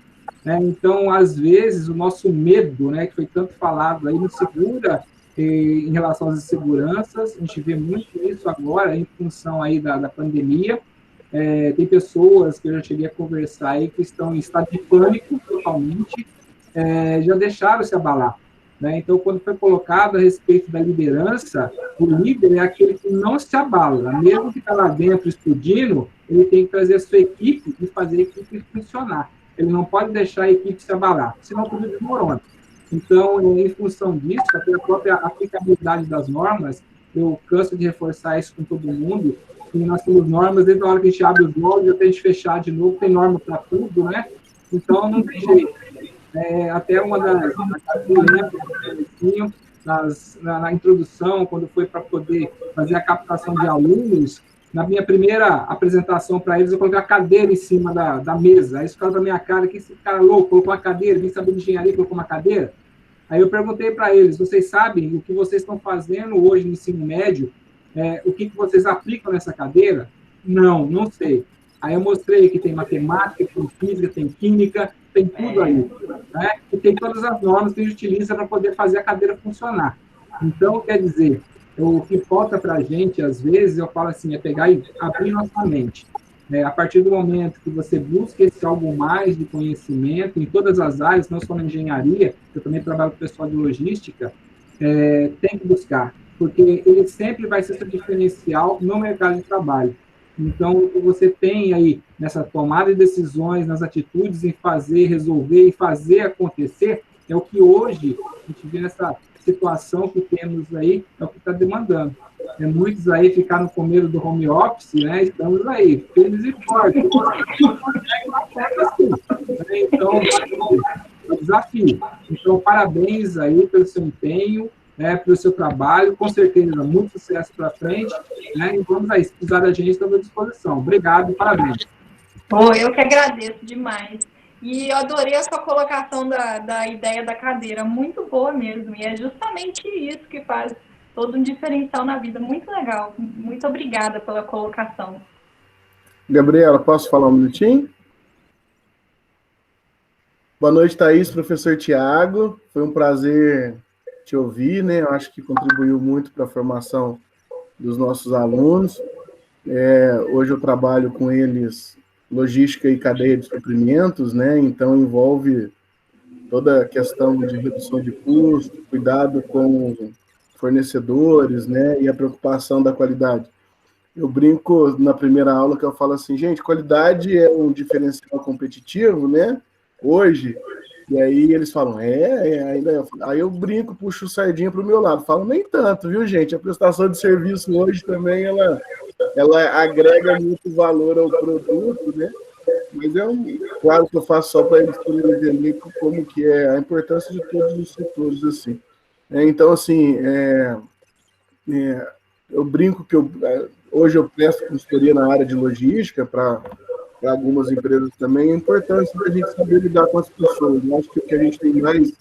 Né? Então, às vezes, o nosso medo, né, que foi tanto falado aí, nos segura em relação às inseguranças. A gente vê muito isso agora, em função aí da pandemia. Tem pessoas que eu já cheguei a conversar aí que estão em estado de pânico totalmente, já deixaram se abalar. Né? Então, quando foi colocado a respeito da liderança, o líder é aquele que não se abala. Mesmo que está lá dentro explodindo, ele tem que trazer a sua equipe e fazer a equipe funcionar. Ele não pode deixar a equipe se abalar, senão tudo desmorona. Então, em função disso, até a própria aplicabilidade das normas, eu canso de reforçar isso com todo mundo, que nós temos normas, desde a hora que a gente abre os moldes até a gente fechar de novo, tem norma para tudo, né? Então, não tem jeito. Até uma das eu lembro, na introdução, quando foi para poder fazer a captação de alunos, na minha primeira apresentação para eles, eu coloquei a cadeira em cima da mesa. Aí eles ficaram para minha cara, que esse cara louco, colocou uma cadeira, vem saber de engenharia, colocou uma cadeira. Aí eu perguntei para eles, vocês sabem o que vocês estão fazendo hoje no ensino médio? O que vocês aplicam nessa cadeira? Não sei. Aí eu mostrei que tem matemática, tem física, tem química, tem tudo aí. Né? E tem todas as normas que a gente utiliza para poder fazer a cadeira funcionar. Então, quer dizer, o que falta para a gente, às vezes, eu falo assim, é pegar e abrir nossa mente. A partir do momento que você busca esse algo mais de conhecimento, em todas as áreas, não só na engenharia, eu também trabalho com o pessoal de logística, tem que buscar, porque ele sempre vai ser seu diferencial no mercado de trabalho. Então, o que você tem aí nessa tomada de decisões, nas atitudes em fazer, resolver e fazer acontecer, é o que hoje a gente vê nessa situação que temos aí, é o que está demandando. Muitos aí ficaram com medo do home office, né? Estamos aí, firmes e fortes. Então, é um desafio. Então, parabéns aí pelo seu empenho, pelo seu trabalho, com certeza, muito sucesso para frente, né? E vamos aí, se precisar da gente, estamos à disposição. Obrigado, parabéns. Eu que agradeço demais. E eu adorei a sua colocação da ideia da cadeira, muito boa mesmo, e é justamente isso que faz todo um diferencial na vida, muito legal. Muito obrigada pela colocação. Gabriela, posso falar um minutinho? Boa noite, Thaís, professor Tiago, foi um prazer te ouvir, né? Eu acho que contribuiu muito para a formação dos nossos alunos. Hoje eu trabalho com eles logística e cadeia de suprimentos, né? Então envolve toda a questão de redução de custo, cuidado com fornecedores, né? E a preocupação da qualidade. Eu brinco na primeira aula que eu falo assim, gente, qualidade é um diferencial competitivo, né? Hoje. E aí eles falam, ainda. Aí eu brinco, puxo o sardinha para o meu lado. Falo, nem tanto, viu, gente? A prestação de serviço hoje também, ela agrega muito valor ao produto, né? Mas claro que eu faço só para eles poderem entender como que é a importância de todos os setores, assim. Então, assim, eu brinco que hoje eu presto consultoria na área de logística para algumas empresas também. É importante a gente saber lidar com as pessoas. Eu acho que o que a gente tem mais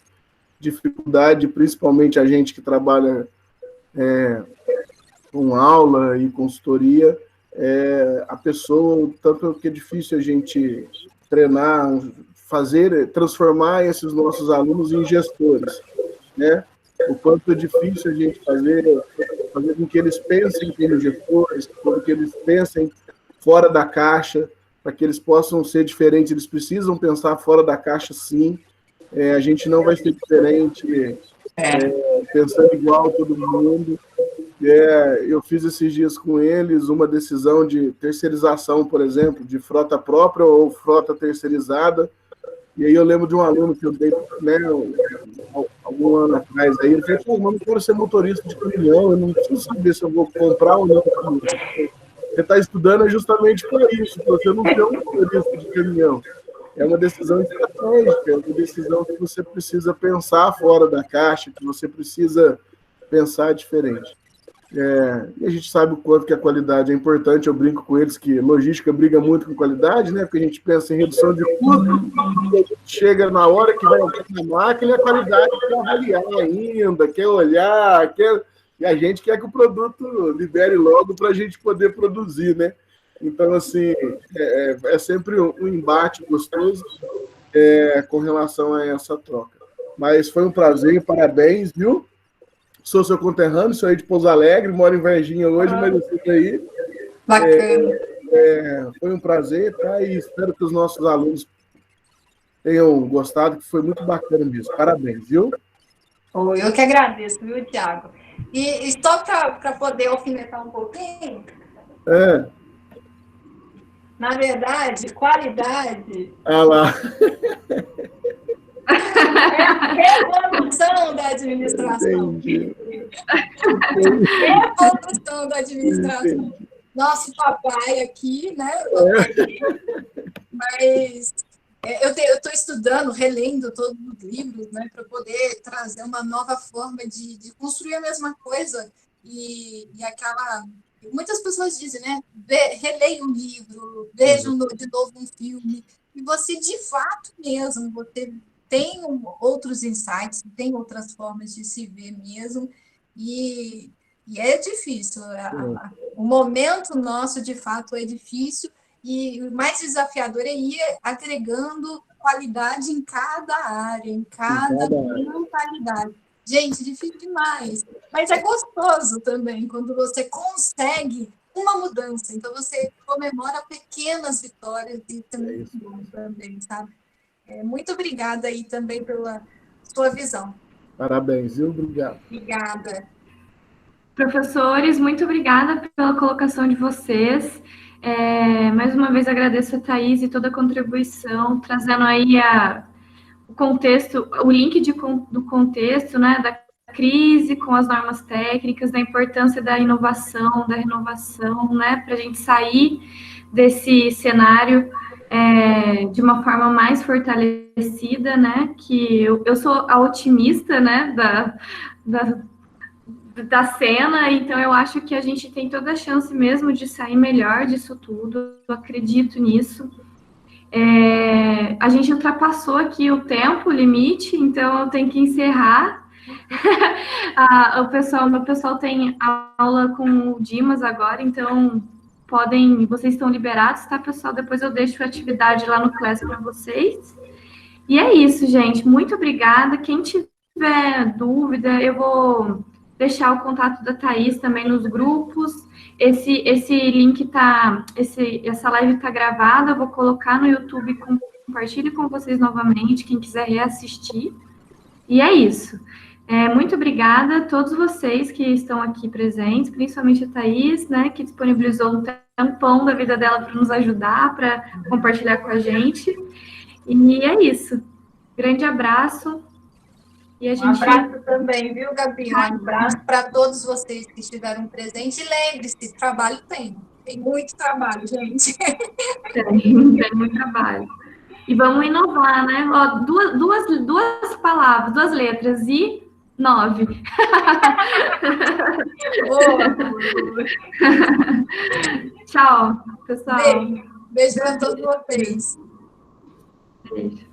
dificuldade, principalmente a gente que trabalha com aula e consultoria, a pessoa, tanto que é difícil a gente treinar, transformar esses nossos alunos em gestores, né? O quanto é difícil a gente fazer com que eles pensem como gestores, com que eles pensem fora da caixa, para que eles possam ser diferentes, eles precisam pensar fora da caixa, sim. A gente não vai ser diferente, pensando igual a todo mundo. Eu fiz esses dias com eles uma decisão de terceirização, por exemplo, de frota própria ou frota terceirizada. E aí eu lembro de um aluno que eu dei, né, algum ano atrás aí, ele falou, mas não quero ser motorista de caminhão, eu não preciso saber se eu vou comprar ou não. Você está estudando justamente para isso, para você não ser um motorista de caminhão. É uma decisão estratégica, é uma decisão que você precisa pensar fora da caixa, que você precisa pensar diferente. E a gente sabe o quanto que a qualidade é importante, eu brinco com eles que logística briga muito com qualidade, né? Porque a gente pensa em redução de custo, e a gente chega na hora que vai entrar na máquina e a qualidade quer avaliar ainda, quer olhar, e a gente quer que o produto libere logo para a gente poder produzir, né? Então, assim, é sempre um embate gostoso com relação a essa troca. Mas foi um prazer, parabéns, viu? Sou seu conterrâneo, sou aí de Pouso Alegre, moro em Varginha hoje, mas eu fico aí. Bacana. Foi um prazer, tá? E espero que os nossos alunos tenham gostado, que foi muito bacana mesmo. Parabéns, viu? Eu que agradeço, viu, Tiago? E só para poder alfinetar um pouquinho, na verdade, qualidade lá. é a revolução da administração. Entendi. Revolução da administração. Entendi. Nosso papai aqui, né? Mas eu estou estudando, relendo todos os livros, né, para poder trazer uma nova forma de construir a mesma coisa. E aquela... Muitas pessoas dizem, né? Releia um livro, veja de novo um filme, e você, de fato mesmo, você tem outros insights, tem outras formas de se ver mesmo, e é difícil. O momento nosso, de fato, é difícil, e o mais desafiador é ir agregando qualidade em cada área, em cada mentalidade. Gente, difícil demais, mas é gostoso também quando você consegue uma mudança. Então, você comemora pequenas vitórias e também muito bom também, sabe? Muito obrigada aí também pela sua visão. Parabéns, viu? Obrigado. Obrigada. Professores, muito obrigada pela colocação de vocês. Mais uma vez agradeço a Thaís e toda a contribuição, trazendo aí o contexto, o link do contexto, né, da crise com as normas técnicas, da importância da inovação, da renovação, né, para a gente sair desse cenário de uma forma mais fortalecida, né, que eu sou a otimista, né, da cena, então eu acho que a gente tem toda a chance mesmo de sair melhor disso tudo, eu acredito nisso. A gente ultrapassou aqui o tempo limite, então eu tenho que encerrar. Meu pessoal tem aula com o Dimas agora, então vocês estão liberados, tá, pessoal? Depois eu deixo a atividade lá no Class para vocês. E é isso, gente. Muito obrigada. Quem tiver dúvida, eu vou deixar o contato da Thaís também nos grupos. Esse link essa live está gravada, eu vou colocar no YouTube, compartilho com vocês novamente, quem quiser reassistir. E é isso. Muito obrigada a todos vocês que estão aqui presentes, principalmente a Thaís, né, que disponibilizou um tempão da vida dela para nos ajudar, para compartilhar com a gente. E é isso. Grande abraço. E Um abraço também, viu, Gabi? Um abraço para todos vocês que estiveram presentes. E lembre-se, trabalho tem muito trabalho, gente. Tem muito trabalho. E vamos inovar, né? Ó, duas palavras, 2 letras, e 9. Boa. Tchau, pessoal. Beijo para todos vocês. Beijo.